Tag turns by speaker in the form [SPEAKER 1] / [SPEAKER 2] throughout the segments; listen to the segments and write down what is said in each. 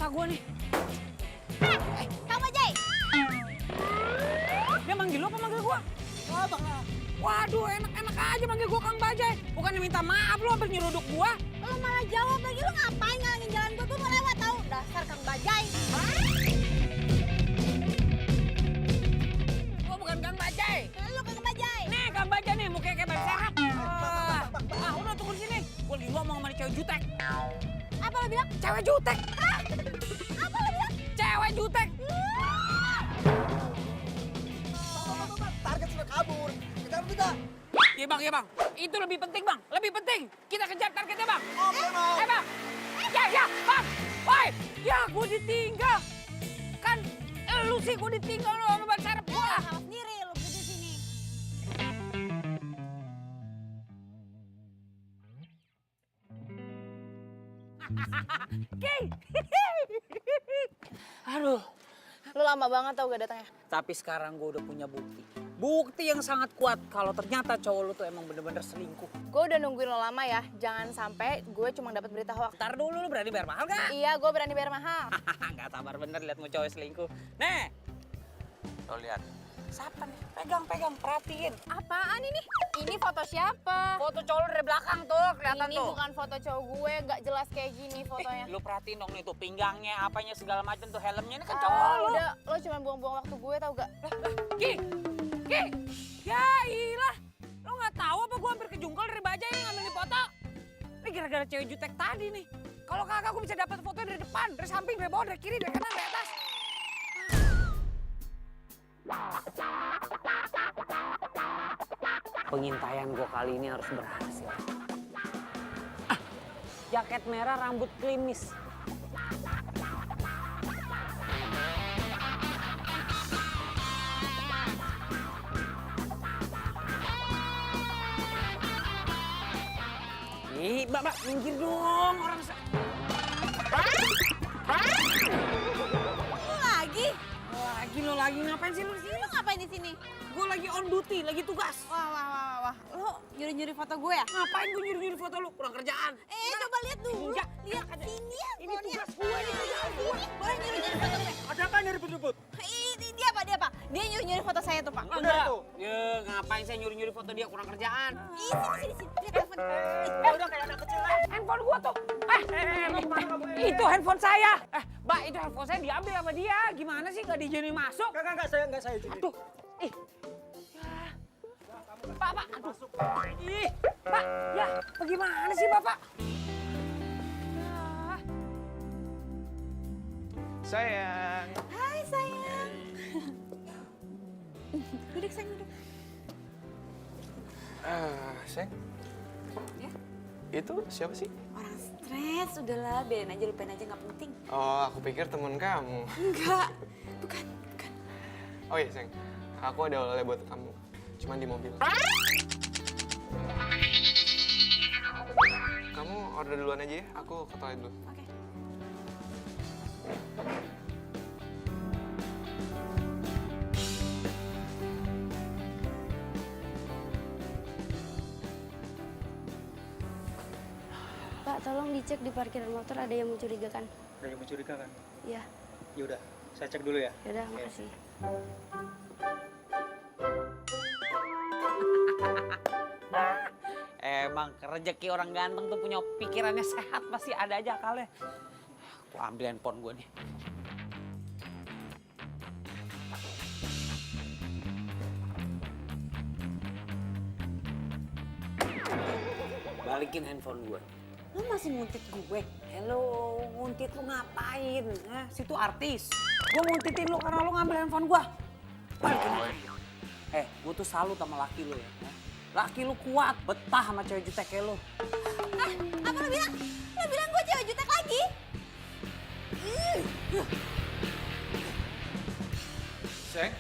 [SPEAKER 1] basah gue nih.
[SPEAKER 2] Kang Bajai.
[SPEAKER 1] Dia manggil lu apa manggil gue?
[SPEAKER 3] Wah, Bang.
[SPEAKER 1] Waduh, enak-enak aja manggil gue Kang Bajai. Bukannya minta maaf lu hampir nyeruduk gue.
[SPEAKER 2] Lu malah jawab lagi, lu ngapain ngalangin jalan gue mau lewat tahu? Dasar Kang Bajai.
[SPEAKER 1] Gue bukan Kang Bajai.
[SPEAKER 2] Lu Kang Bajai.
[SPEAKER 1] Nih Kang Bajai nih, mukanya kayak ban serap. Udah tunggu di sini. Gue lagi ngomong sama cewek jutek.
[SPEAKER 2] Apa lo bilang?
[SPEAKER 1] Cewek jutek.
[SPEAKER 2] Hah? Apa lo bilang?
[SPEAKER 1] Cewek jutek.
[SPEAKER 3] Bang, target sudah kabur. Kejar kita.
[SPEAKER 1] Iya bang. Itu lebih penting bang. Lebih penting. Kita kejar targetnya bang.
[SPEAKER 3] Om.
[SPEAKER 1] Bang. Ya bang. Woi. Ya gue ditinggal. Kan lu sih gue ditinggal lo sama ban serap gue.
[SPEAKER 2] Sama sendiri lu di sini.
[SPEAKER 1] Oke. Aduh.
[SPEAKER 4] Lu lama banget tau gak datangnya.
[SPEAKER 1] Tapi sekarang gue udah punya bukti. Bukti yang sangat kuat kalau ternyata cowok lu tuh emang bener-bener selingkuh.
[SPEAKER 4] Gue udah nungguin lo lama ya. Jangan sampai gue cuma dapat berita hoax.
[SPEAKER 1] Ntar dulu lu berani bayar mahal gak?
[SPEAKER 4] Iya, gue berani bayar mahal.
[SPEAKER 1] Gak sabar bener liat mau cowok selingkuh. Nih. Lo lihat. Siapa nih? Pegang, perhatiin.
[SPEAKER 4] Apaan ini? Ini foto siapa?
[SPEAKER 1] Foto cowok lu dari belakang tuh, kelihatan
[SPEAKER 4] Ini
[SPEAKER 1] tuh.
[SPEAKER 4] bukan foto cowok gue, gak jelas kayak gini fotonya.
[SPEAKER 1] Lu perhatiin dong nih tuh pinggangnya, apanya segala macam tuh, helmnya ini kan
[SPEAKER 4] Ah,
[SPEAKER 1] cowok lu.
[SPEAKER 4] udah, lo cuma buang-buang waktu gue tau gak?
[SPEAKER 1] Ki, ya ilah. Lo nggak tahu apa gue hampir kejungkal dari Bajai yang ngambil nih foto. Ini gara-gara cewek jutek tadi nih. Kalau kagak gue bisa dapat foto dari depan, dari samping, dari bawah, dari kiri, dari kanan, dari atas. Pengintaian gue kali ini harus berhasil. Jaket merah, rambut klimis. Ih, Mbak, minggir dong orang.
[SPEAKER 2] Lu lagi?
[SPEAKER 1] Lo lagi ngapain sih lu di sini?
[SPEAKER 2] Lu ngapain di sini?
[SPEAKER 1] Gue lagi on duty, lagi tugas.
[SPEAKER 2] Wah. Lu nyuri-nyuri foto gue ya?
[SPEAKER 1] Ngapain gue nyuri-nyuri foto lu? Kurang kerjaan.
[SPEAKER 2] Coba lihat dulu.
[SPEAKER 1] Enggak.
[SPEAKER 2] Lihat sini ya.
[SPEAKER 1] Ini tugas gue, ini kerjaan gue.
[SPEAKER 2] Boleh nyuri-nyuri foto gue.
[SPEAKER 3] Ada apa nih ribut-ribut?
[SPEAKER 2] Ini dia apa? Dia nyuri-nyuri foto saya tuh, Pak.
[SPEAKER 1] Enggak. Ya, ngapain saya nyuri-nyuri foto dia? Kurang kerjaan.
[SPEAKER 2] Sini. Lihat telepon.
[SPEAKER 3] Udah kayak anak kecil lah.
[SPEAKER 1] Handphone gua tuh. Itu handphone saya. Mbak, itu handphone saya diambil sama dia. Gimana sih gak diizinin masuk?
[SPEAKER 3] Enggak saya izinin.
[SPEAKER 1] Aduh. Ih. Ya. Pak. Aduh. Ih. Pak, ya. Bagaimana sih, Bapak? Ya.
[SPEAKER 3] Sayang.
[SPEAKER 2] Hai, sayang. Duduk, sayang, duduk.
[SPEAKER 3] Sayang.
[SPEAKER 2] Ya?
[SPEAKER 3] Itu siapa sih?
[SPEAKER 2] Orang stres, udahlah, biarin aja, lupain aja, nggak penting.
[SPEAKER 3] Oh, aku pikir teman kamu.
[SPEAKER 2] Enggak, bukan.
[SPEAKER 3] Oh iya, sayang. Aku ada oleh buat kamu. Cuman di mobil. Kamu order duluan aja ya. Aku ke toilet dulu.
[SPEAKER 2] Oke.
[SPEAKER 5] Pak, tolong dicek di parkiran motor ada yang mencurigakan.
[SPEAKER 6] Ada yang mencurigakan?
[SPEAKER 5] Iya,
[SPEAKER 6] Ya udah, saya cek dulu ya.
[SPEAKER 5] yaudah,
[SPEAKER 6] Oke.
[SPEAKER 5] makasih.
[SPEAKER 1] Emang rezeki orang ganteng tuh punya pikirannya sehat, pasti ada aja akalnya. Aku ambil handphone gue nih. Balikin handphone gue. Lu masih nguntit gue? Hello, nguntit lu ngapain? Hah? Situ artis. Gue nguntitin lu karena lu ngambil handphone gue. Balikin handphone gue. Gue tuh salut sama laki lu ya. Hah? Laki lu kuat, betah sama cewek jutek kayak lu.
[SPEAKER 2] Apa lo bilang? Lo bilang gue cewek jutek lagi?
[SPEAKER 3] Sayang.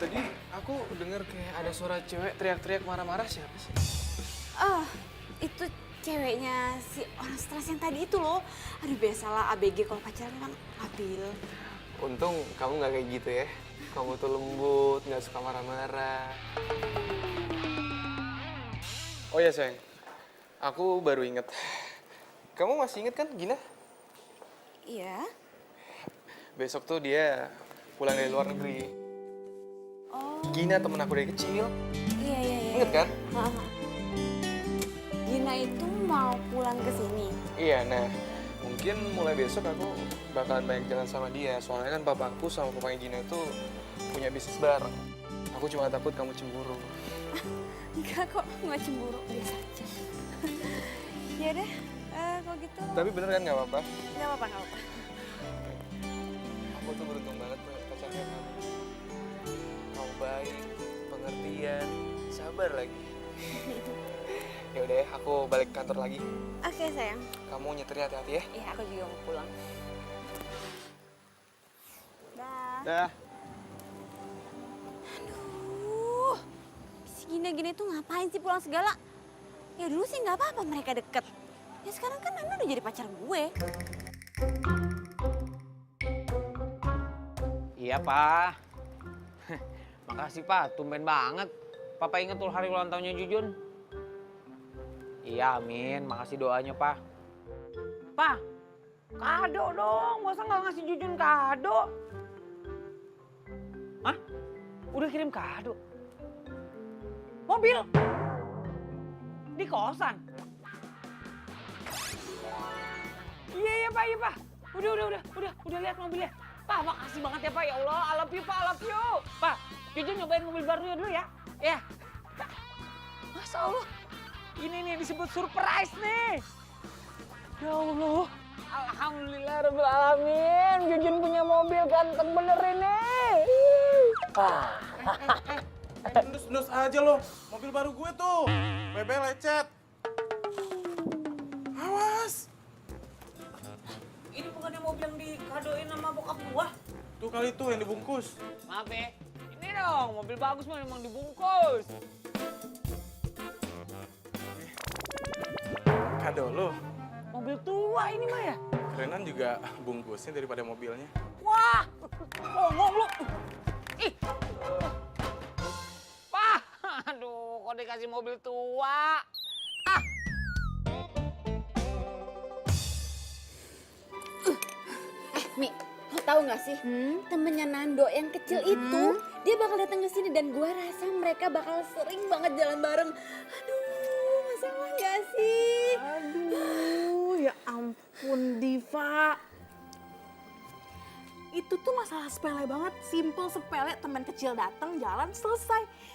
[SPEAKER 3] Tadi aku dengar kayak ada suara cewek teriak-teriak marah-marah, siapa sih?
[SPEAKER 2] Oh, itu ceweknya si orang stres yang tadi itu loh. Aduh, biasalah ABG kalau pacaran kan labil.
[SPEAKER 3] Untung kamu nggak kayak gitu ya. Kamu tuh lembut, nggak suka marah-marah. Oh ya sayang, aku baru inget. Kamu masih inget kan Gina?
[SPEAKER 2] Iya.
[SPEAKER 3] Besok tuh dia pulang dari luar negeri.
[SPEAKER 2] Oh.
[SPEAKER 3] Gina temen aku dari kecil.
[SPEAKER 2] Iya, iya, iya.
[SPEAKER 3] Ingat kan?
[SPEAKER 2] Heeh. Gina itu mau pulang ke sini.
[SPEAKER 3] Iya, nah mungkin mulai besok aku bakalan banyak jalan sama dia. Soalnya kan papaku sama papanya Gina itu punya bisnis bareng. Aku cuma takut kamu cemburu.
[SPEAKER 2] Enggak kok, nggak cemburu, biasa aja. Ya deh, kalau gitu.
[SPEAKER 3] Tapi bener kan nggak apa-apa?
[SPEAKER 2] Nggak apa-apa, nggak apa-apa.
[SPEAKER 3] Aku tuh beruntung banget punya pacar kayak kamu. Kamu baik, pengertian, sabar lagi. Ya udah ya, aku balik kantor lagi.
[SPEAKER 2] Oke, sayang.
[SPEAKER 3] Kamu nyetirnya hati-hati ya.
[SPEAKER 2] Iya, aku juga mau pulang. Dah.
[SPEAKER 3] Dah.
[SPEAKER 2] Aduh, si Gina-Gina itu ngapain sih pulang segala? Ya dulu sih nggak apa-apa mereka deket. Ya sekarang kan Nanda udah jadi pacar gue.
[SPEAKER 7] Iya, Pak. Makasih, Pak. Tumben banget. Papa inget tuh hari ulang tahunnya Jujun. Iya, amin. Makasih doanya, Pak. Pak, kado dong. Masa nggak ngasih Jujun kado? Hah? Udah kirim kado? Mobil? Di kosan? Iya, Pak, iya, Pak. Udah lihat mobilnya. Pak, makasih banget ya, Pak. Ya Allah, I love you, Pak, I love you. Pak, Jujun nyobain mobil barunya dulu ya. Ya. Masya Allah. Ini nih disebut surprise nih. Ya Allah. Alhamdulillah Rabbil Alamin. Jujun punya mobil ganteng bener ini.
[SPEAKER 8] Nus aja lo, mobil baru gue tuh. BB lecet. Awas.
[SPEAKER 1] Ini bukannya mobil yang dikadoin sama bokap gua?
[SPEAKER 8] Tuh kali tuh yang dibungkus.
[SPEAKER 7] Maaf ya. Ini dong, mobil bagus mah memang dibungkus.
[SPEAKER 8] Kado lo.
[SPEAKER 7] Mobil tua ini mah ya.
[SPEAKER 8] Kerenan juga bungkusnya daripada mobilnya.
[SPEAKER 7] Wah, ngomong lu. Ih. Pak, aduh, kok dikasih mobil tua? Ah.
[SPEAKER 2] Mi, lo tau gak sih? Temennya Nando yang kecil itu, dia bakal datang ke sini dan gue rasa mereka bakal sering banget jalan bareng. Aduh, masalah gak sih?
[SPEAKER 9] Aduh, ya ampun Diva. Itu tuh masalah sepele banget, simple sepele, teman kecil datang jalan selesai.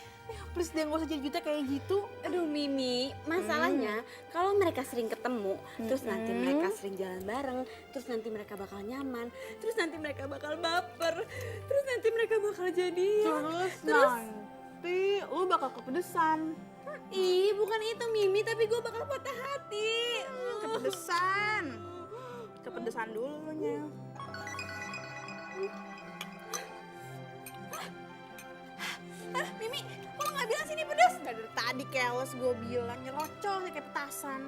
[SPEAKER 9] Please deh gak usah jadi jutek kayak gitu.
[SPEAKER 2] Aduh Mimi, masalahnya kalau mereka sering ketemu, terus nanti mereka sering jalan bareng, terus nanti mereka bakal nyaman, terus nanti mereka bakal baper, terus nanti mereka bakal jadian.
[SPEAKER 9] Terus nanti lu bakal kepedesan.
[SPEAKER 2] Ih, bukan itu Mimi, tapi gue bakal patah hati.
[SPEAKER 9] Kepedesan. Kepedesan dulu nya.
[SPEAKER 2] Mimi, kok lo gak bilang sini pedas?
[SPEAKER 9] Dari tadi keles gue bilang, nyerocos kayak petasan.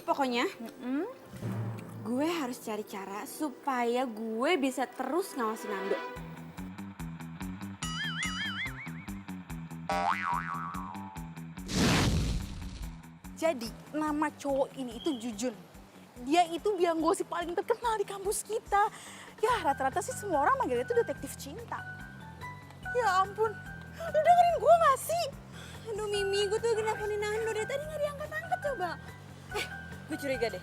[SPEAKER 2] Pokoknya, gue harus cari cara supaya gue bisa terus ngawasin Nando.
[SPEAKER 9] Jadi nama cowok ini itu Jujun. Dia itu biang gosip paling terkenal di kampus kita. Ya rata-rata sih semua orang manggilnya itu detektif cinta. Ya ampun, lu dengerin gue gak sih?
[SPEAKER 2] Aduh Mimi, gue tuh lagi nelfonin Nando dari tadi gak diangkat-angkat coba. Gue curiga deh.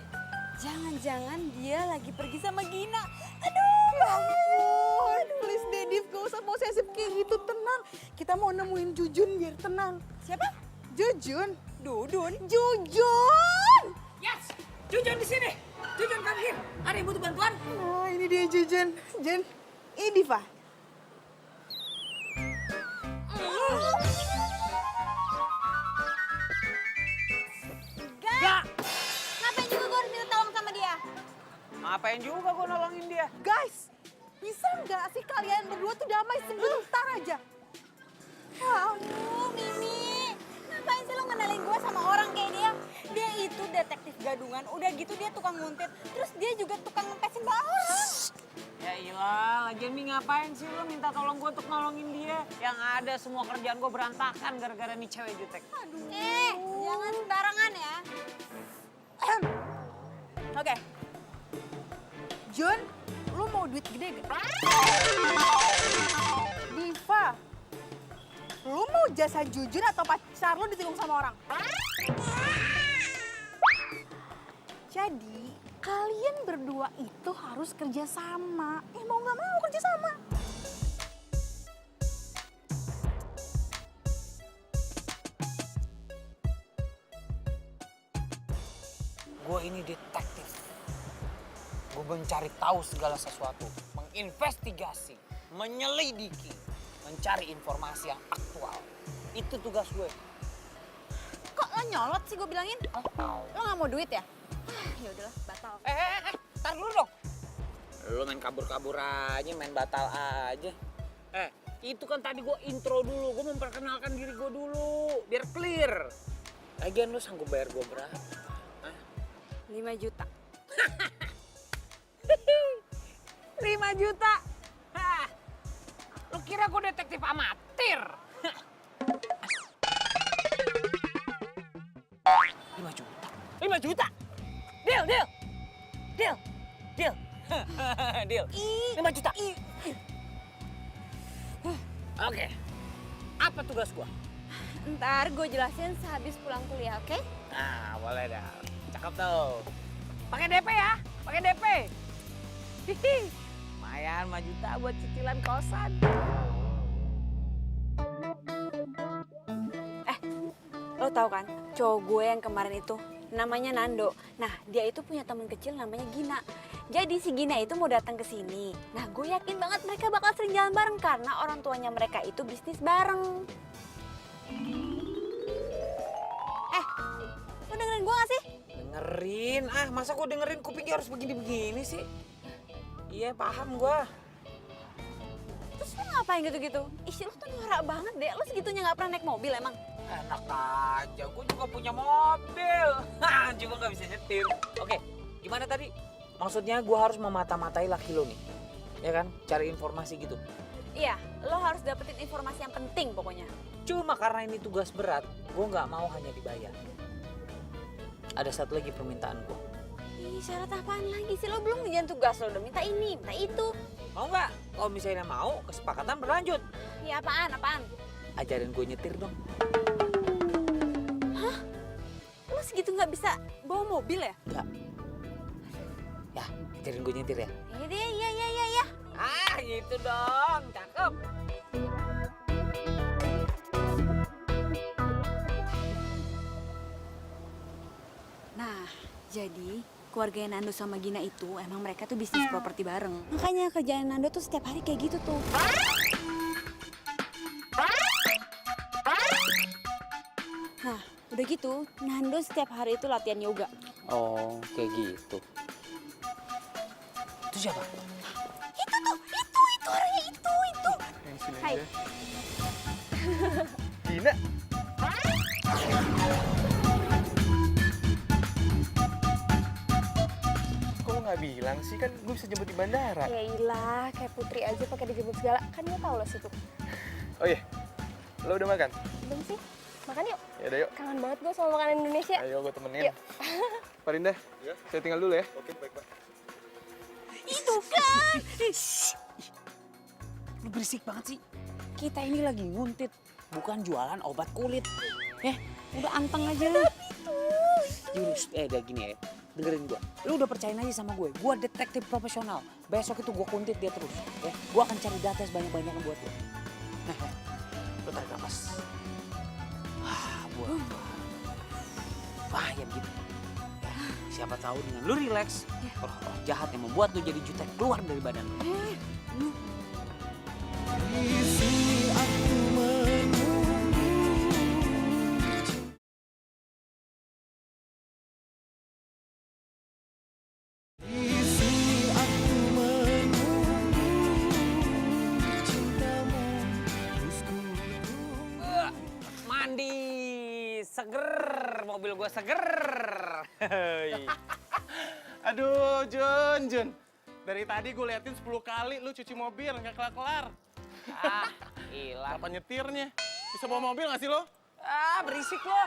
[SPEAKER 2] Jangan-jangan dia lagi pergi sama Gina. Aduh,
[SPEAKER 9] Ya ampun, please deh Div, gak usah posesif kayak gitu, tenang. Kita mau nemuin Jujun biar tenang.
[SPEAKER 2] siapa?
[SPEAKER 9] Jujun?
[SPEAKER 2] Dudun.
[SPEAKER 9] Jujun!
[SPEAKER 1] Yes, Jujun di sini. Jujun come here. Ada yang butuh bantuan?
[SPEAKER 9] Nah ini dia Jujun. Jun, ini Diva.
[SPEAKER 2] Gak. Ngapain juga gue harus minta tolong sama dia?
[SPEAKER 7] Ngapain juga gue nolongin dia?
[SPEAKER 9] Guys, bisa nggak sih kalian berdua tuh damai sebentar aja?
[SPEAKER 2] Ya aduh, Mimi. Ngapain sih lo ngenalin gue sama orang kayak dia? Dia itu detektif gadungan, udah gitu dia tukang nguntit. Terus dia juga tukang ngempesin bawah orang.
[SPEAKER 7] Ya
[SPEAKER 1] ilah, lagian Mi ngapain sih lo minta tolong gue untuk nolongin dia? Yang ada semua kerjaan gue berantakan gara-gara nih cewek jutek.
[SPEAKER 2] Jangan sembarangan ya.
[SPEAKER 9] Oke. Jun, lu mau duit gede gak? Diva, lu mau jasa Jujun atau pacar lu ditikung sama orang? Jadi, kalian berdua itu harus kerja sama. Mau nggak mau kerja sama.
[SPEAKER 1] Gue ini detektif. Gue mencari tahu segala sesuatu, menginvestigasi, menyelidiki, mencari informasi yang aktual. Itu tugas gue.
[SPEAKER 2] Kok lo nyolot sih gue bilangin? Lo nggak mau duit ya? Ya udahlah, batal.
[SPEAKER 1] Tar dulu dong. Lo main kabur-kabur aja, main batal aja. Itu kan tadi gue intro dulu, gue memperkenalkan diri gue dulu, biar clear. Lagian lo sanggup bayar gue berapa?
[SPEAKER 2] 5 juta.
[SPEAKER 1] 5 juta? Hah. Lo kira gue detektif amatir? 5 juta? 5 juta? Deal. Deal. 5 juta. Oke. Apa tugas gua?
[SPEAKER 2] Ntar gue jelasin sehabis pulang kuliah, oke?
[SPEAKER 1] Nah, boleh dah. Cakep tuh. Pakai DP ya? Pakai DP. Hihi. Lumayan 5 juta buat cicilan kosan.
[SPEAKER 2] Lo tau kan, cowok gue yang kemarin itu namanya Nando. Nah, dia itu punya teman kecil namanya Gina. Jadi si Gina itu mau datang ke sini. Nah, gue yakin banget mereka bakal sering jalan bareng karena orang tuanya mereka itu bisnis bareng. Lo dengerin gue gak sih?
[SPEAKER 1] Dengerin? Masa gue dengerin kupingnya harus begini-begini sih? Iya, paham gua.
[SPEAKER 2] Terus lo ngapain gitu-gitu? Ih, lo tuh norak banget deh. Lo segitunya gak pernah naik mobil emang?
[SPEAKER 1] Enak aja, gue juga punya mobil. Juga nggak bisa nyetir. Oke, gimana tadi? Maksudnya gue harus memata-matai laki lo nih. Ya kan? Cari informasi gitu.
[SPEAKER 2] Iya, lo harus dapetin informasi yang penting pokoknya.
[SPEAKER 1] Cuma karena ini tugas berat, gue nggak mau hanya dibayar. Ada satu lagi permintaan gue.
[SPEAKER 2] Ih, syarat apaan lagi sih? Lo belum ngerjain tugas, lo udah minta ini, minta itu.
[SPEAKER 1] Mau nggak? Kalau misalnya mau, kesepakatan berlanjut.
[SPEAKER 2] Iya, apaan?
[SPEAKER 1] Ajarin gue nyetir dong.
[SPEAKER 2] Lo segitu nggak bisa bawa mobil ya?
[SPEAKER 1] Enggak. Ya, ajarin gue nyetir ya.
[SPEAKER 2] Iya deh, iya.
[SPEAKER 1] Gitu dong, cakep.
[SPEAKER 2] Nah, jadi keluarga Nando sama Gina itu emang mereka tuh bisnis properti bareng. Makanya kerjaan Nando tuh setiap hari kayak gitu tuh. Nah, udah gitu, Nando setiap hari itu latihan yoga.
[SPEAKER 1] Oh, kayak gitu. Itu siapa?
[SPEAKER 2] Itu orangnya itu. Hai.
[SPEAKER 3] Gina. Kok lo nggak bilang sih? Kan gue bisa jemput di bandara.
[SPEAKER 4] Ya ilah, kayak Putri aja pakai dijemput segala. Kan dia tahu lo situ.
[SPEAKER 3] Oh iya, lo udah makan?
[SPEAKER 4] Belum sih? Makan yuk.
[SPEAKER 3] Ya udah yuk.
[SPEAKER 4] Kangen banget gue sama makanan Indonesia.
[SPEAKER 3] Ayo gue temenin.
[SPEAKER 4] Yuk.
[SPEAKER 3] Pak Rinda, saya tinggal dulu ya. Oke, baik Pak.
[SPEAKER 1] Itu kan. Lu berisik banget sih. Kita ini lagi nguntit, bukan jualan obat kulit. Udah anteng aja lu. Jurus, udah gini ya. Dengerin gua. Lu udah percayain aja sama gue. Gua detektif profesional. Besok itu gua kuntit dia terus. Gua akan cari data sebanyak-banyaknya buat lu. Lu tarik nafas. Buat bahaya gitu. Siapa tahu dengan lu relax, roh-roh jahat yang membuat lu jadi jutek keluar dari badan lu. Mandi seger, mobil gue seger.
[SPEAKER 8] Aduh, Jun. Dari tadi gue liatin 10 kali lu cuci mobil, nggak kelar-kelar.
[SPEAKER 7] Ah, hilang.
[SPEAKER 8] Apa nyetirnya? Bisa bawa mobil nggak sih lo?
[SPEAKER 7] Ah, berisik lo.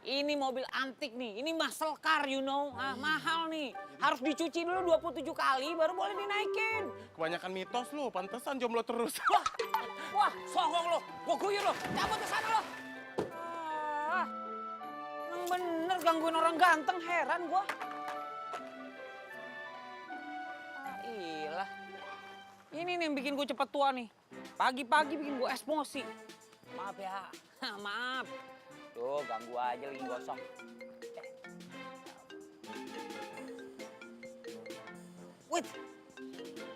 [SPEAKER 7] Ini mobil antik nih. Ini muscle car, you know. Ah, mahal nih. Harus dicuci dulu 27 kali baru boleh dinaikin.
[SPEAKER 8] Kebanyakan mitos lu, pantesan jomblo terus.
[SPEAKER 7] Wah, songong lo. Gua guyur lo. Cabut ke sana lo. Ah, emang bener gangguin orang ganteng, heran gua. Ah, ilah. Ini nih yang bikin gue cepet tua nih. Pagi-pagi bikin gue emosi. Maaf ya, maaf. Tuh, ganggu aja lagi gosong. Wait,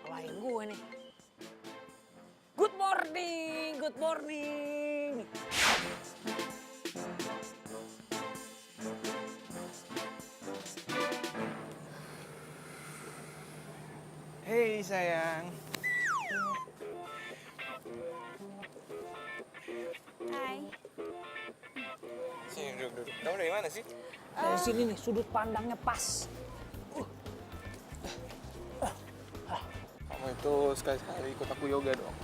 [SPEAKER 7] lain gue nih. Good morning, good morning.
[SPEAKER 3] Hei sayang.
[SPEAKER 5] Hai.
[SPEAKER 3] Sini duduk. Kamu dari mana sih?
[SPEAKER 7] Dari sini nih, sudut pandangnya pas.
[SPEAKER 3] Kamu itu sekali-sekali ikut aku yoga dong.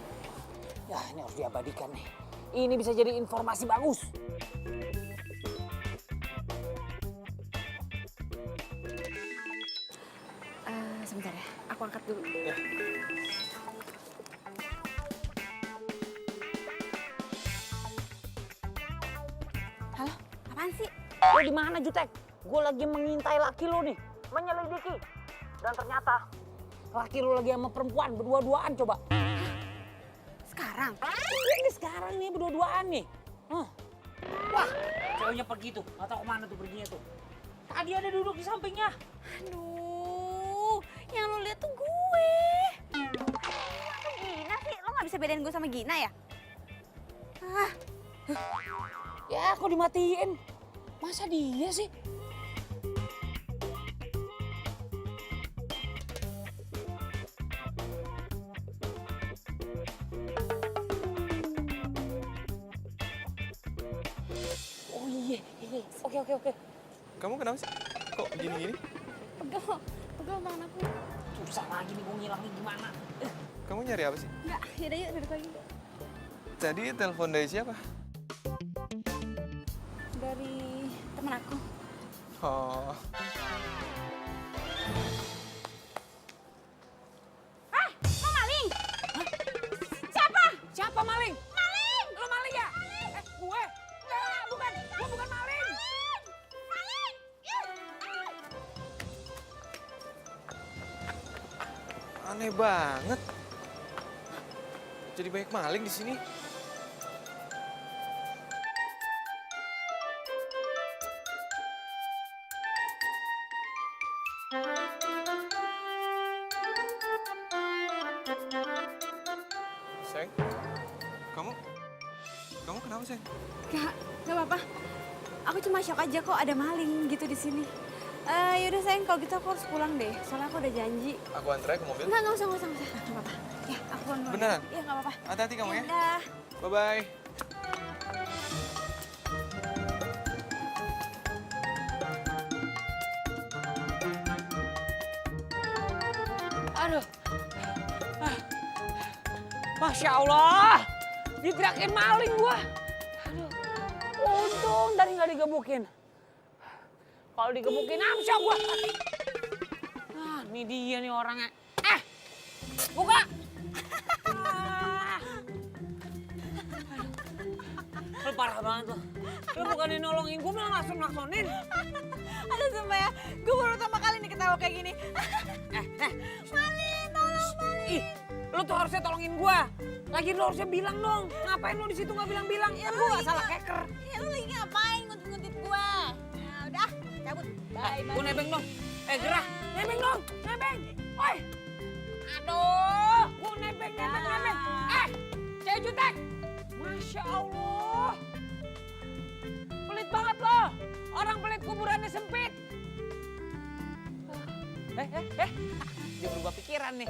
[SPEAKER 7] Ya, ini harus diabadikan nih. Ini bisa jadi informasi bagus.
[SPEAKER 2] Sebentar ya, aku angkat dulu.
[SPEAKER 3] Ya.
[SPEAKER 2] Halo, apaan sih?
[SPEAKER 7] Lo di mana, Jutek? Gue lagi mengintai laki lo nih, menyelidiki. Dan ternyata laki lo lagi sama perempuan berdua-duaan coba.
[SPEAKER 2] Sekarang?
[SPEAKER 7] Ini sekarang nih berdua-duaan nih. Wah, ceweknya pergi tuh, nggak tahu kemana tuh perginya tuh. Tadi ada duduk di sampingnya.
[SPEAKER 2] Aduh, yang lo lihat tuh gue. Kok Gina sih? Lo nggak bisa bedain gue sama Gina ya?
[SPEAKER 7] Ya, kok dimatiin? Masa dia sih? Oh iya. Oke.
[SPEAKER 3] Kamu kenapa sih? Kok gini-gini?
[SPEAKER 2] Pegel tangan aku.
[SPEAKER 7] Susah lagi nih gue ngilangnya gimana.
[SPEAKER 3] Kamu nyari apa sih?
[SPEAKER 2] Enggak, yaudah yuk duduk lagi.
[SPEAKER 3] Tadi telepon dari siapa?
[SPEAKER 2] Dari temen aku.
[SPEAKER 3] Oh,
[SPEAKER 2] Lo maling?
[SPEAKER 7] Siapa maling? Maling! Lo maling ya? Gue? Enggak, bukan. Gue bukan maling.
[SPEAKER 3] aneh banget. Jadi banyak maling di sini. Sayang, kamu kenapa sayang?
[SPEAKER 2] Gak apa-apa. Aku cuma shock aja kok ada maling gitu di sini. Yaudah sayang, kalau gitu aku harus pulang deh. Soalnya aku udah janji.
[SPEAKER 3] Aku antar ke mobil.
[SPEAKER 2] Nggak usah. Nggak apa-apa. Ya, aku pulang dulu.
[SPEAKER 3] Beneran?
[SPEAKER 2] Iya, nggak apa-apa.
[SPEAKER 3] Hati-hati kamu ya.
[SPEAKER 2] Udah.
[SPEAKER 3] Bye-bye.
[SPEAKER 7] Aduh. Masya Allah. Diteriakin maling gua. Aduh. Untung tadi nggak digebukin. Kalau digebukin amsyah gua. Nah, ini dia nih orangnya. Buka. Lu parah banget tuh. Lu bukannya nolongin gua malah naksonin.
[SPEAKER 2] Aduh sumpah ya, gue baru pertama kali nih ketawa kayak gini. Malin, tolong Malin.
[SPEAKER 7] Ih, lu tuh harusnya tolongin gua. Lagi lu harusnya bilang dong. Ngapain lu di situ nggak bilang-bilang? Ya gua nggak salah keker.
[SPEAKER 2] Ya lu lagi ngapain nguntit-nguntit gue? Nah udah, cabut. Bye, bye.
[SPEAKER 7] Gua nebeng dong. Gerah, nebeng dong, nebeng. Oi. Aduh, gua nebeng. Cewek jutek. Masya Allah. Pelit banget lo. Orang pelit kuburannya sempit. Dia berubah pikiran nih.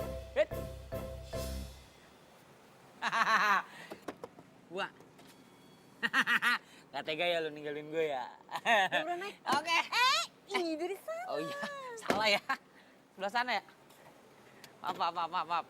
[SPEAKER 7] Gua. Gak tega ya lu ninggalin gue ya.
[SPEAKER 2] Udah naik.
[SPEAKER 7] Oke.
[SPEAKER 2] Ini dari sana.
[SPEAKER 7] Oh iya, salah ya. Sebelah sana ya? Maaf.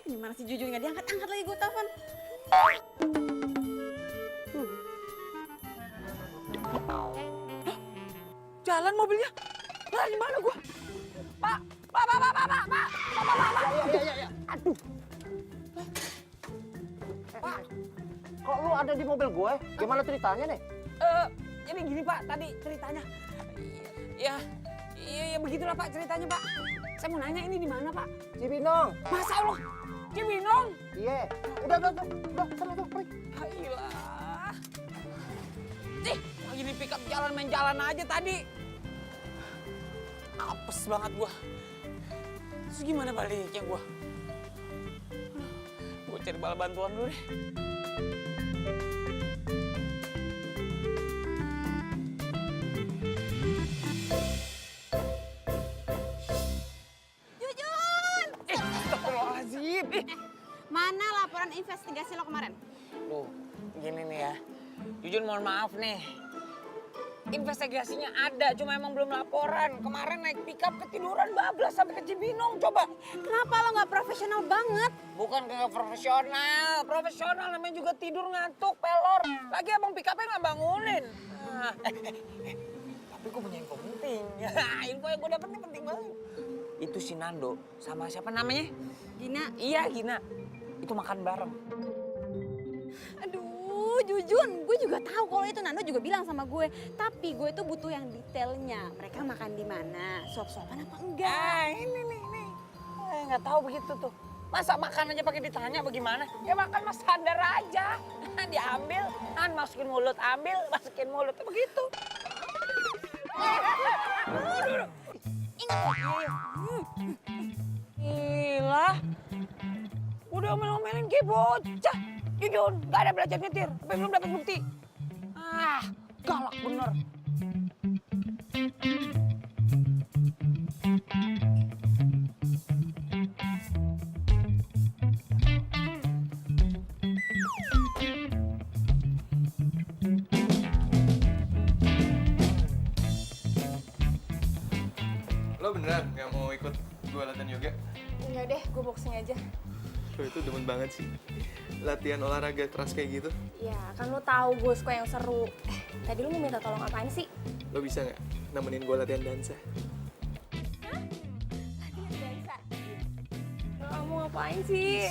[SPEAKER 2] Gimana sih Jujun nggak diangkat-angkat lagi gue telepon.
[SPEAKER 1] Jalan mobilnya. Lah di mana gua? Pak.
[SPEAKER 10] Ya. Aduh. Pak, kok lu ada di mobil gue? Gimana ceritanya nih?
[SPEAKER 1] Ini gini Pak, tadi ceritanya. Ya begitulah Pak ceritanya Pak. Saya mau nanya ini di mana Pak?
[SPEAKER 10] Cibinong.
[SPEAKER 1] Masa Allah, Cibinong?
[SPEAKER 10] Iya. Udah, sana tuh, pergi.
[SPEAKER 1] Ayolah. Lagi di pick up main jalan aja tadi. Apes banget gua. Terus gimana baliknya gua? Gua cari bala bantuan dulu deh.
[SPEAKER 2] Jujun!
[SPEAKER 1] Astagfirullahaladzim.
[SPEAKER 2] Mana laporan investigasi lo kemarin?
[SPEAKER 1] Duh, gini nih ya. Jujun mohon maaf nih. investigasinya ada, cuma emang belum laporan. Kemarin naik pickup ketiduran bablas sampai ke Cibinong, coba.
[SPEAKER 2] Kenapa lo nggak profesional banget?
[SPEAKER 1] Bukan kagak profesional namanya juga tidur ngantuk, pelor. Lagi abang pickupnya nggak bangunin. Nah, tapi gue punya info penting. Info yang gue dapet ini penting banget. Itu si Nando sama siapa namanya?
[SPEAKER 2] Gina.
[SPEAKER 1] Iya, Gina. Itu makan bareng.
[SPEAKER 2] Aduh, Jujun, gue juga tahu kalau itu Nando juga bilang sama gue. Tapi gue tuh butuh yang detailnya. Mereka makan di mana? Suap-suapan apa enggak?
[SPEAKER 1] Ini nih. Nggak tahu begitu tuh. Masa makan aja pakai ditanya bagaimana? Ya makan mas sadar aja. Diambil, masukin mulut, ambil, masukin mulut. Begitu. Gila. Udah omel-omelin kayak bocah. Jujun, gak ada belajar nyetir. Tapi belum dapat bukti. Galak bener.
[SPEAKER 3] Lo beneran nggak mau ikut gue latihan yoga?
[SPEAKER 4] Enggak deh, gue boxing aja.
[SPEAKER 3] Lo itu demen banget sih. Latihan olahraga keras kayak gitu.
[SPEAKER 4] Ya, kan lo tahu gue suka yang seru. Tadi lo mau minta tolong apaan sih?
[SPEAKER 3] Lo bisa nggak nemenin gue latihan dansa?
[SPEAKER 4] Kamu ngapain sih?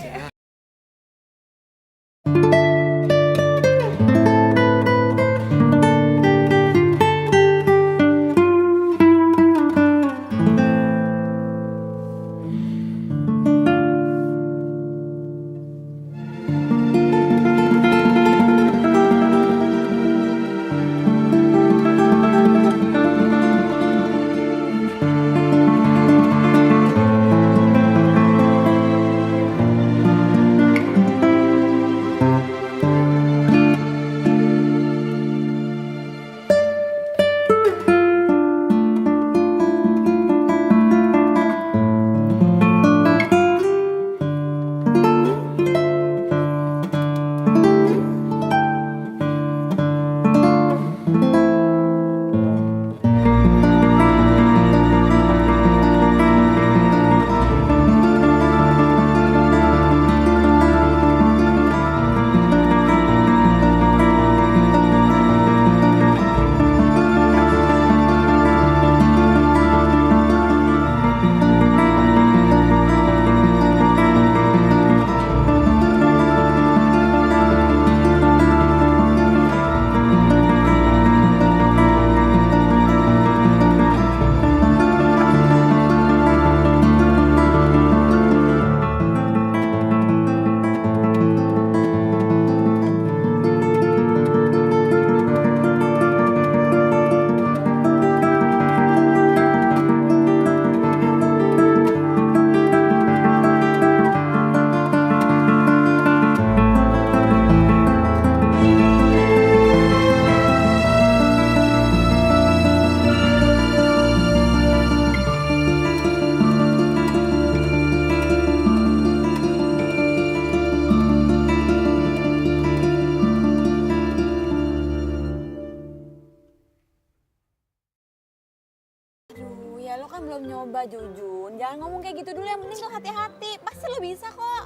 [SPEAKER 2] Ya lo kan belum nyoba Jujun, jangan ngomong kayak gitu dulu, yang penting lo hati-hati, pasti lo bisa kok.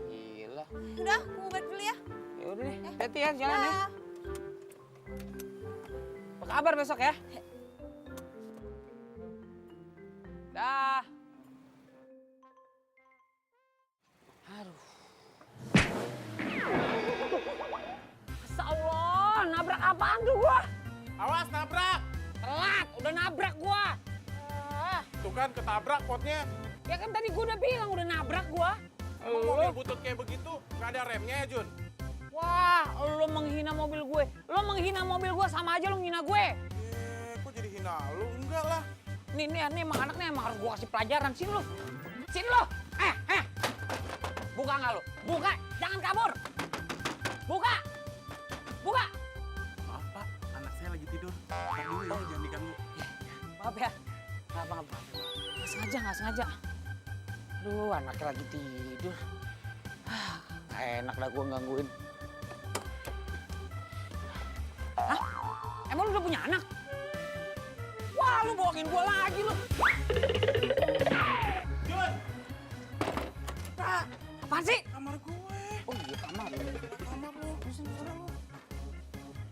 [SPEAKER 1] Gila.
[SPEAKER 2] Udah, gue balik dulu ya.
[SPEAKER 1] Ya udah deh, hati ya jalan ya. Apa kabar besok ya? Dah. Aduh. Masya Allah, nabrak apaan tuh gua?
[SPEAKER 8] Awas nabrak.
[SPEAKER 1] Telat, udah nabrak gua.
[SPEAKER 8] Tuh kan ketabrak potnya.
[SPEAKER 1] Ya kan tadi gua udah bilang udah nabrak gua.
[SPEAKER 8] Emang mobil butut kayak begitu nggak ada remnya ya Jun?
[SPEAKER 1] Wah, lo menghina mobil gue. Lo menghina mobil gue sama aja lo menghina gue.
[SPEAKER 8] Kok jadi hina lu? Enggak lah.
[SPEAKER 1] Nih emang anaknya emang harus gue kasih pelajaran. Sini lo. Sini lo. Buka nggak lo? Buka, jangan kabur. Buka. Buka.
[SPEAKER 8] Maaf Pak, anak saya lagi tidur. Ntar dulu ya, jangan diganggu.
[SPEAKER 1] Maaf ya. Maaf. Nggak sengaja. Aduh, anaknya lagi tidur. Nggak enak dah gue gangguin. Hah? Emang lu udah punya anak? Wah, lu bohongin gua lagi lu.
[SPEAKER 8] Jun,
[SPEAKER 1] Apaan sih?
[SPEAKER 8] kamar gue.
[SPEAKER 1] Oh iya, kamar.
[SPEAKER 8] Kamar lu, pusing sana lu.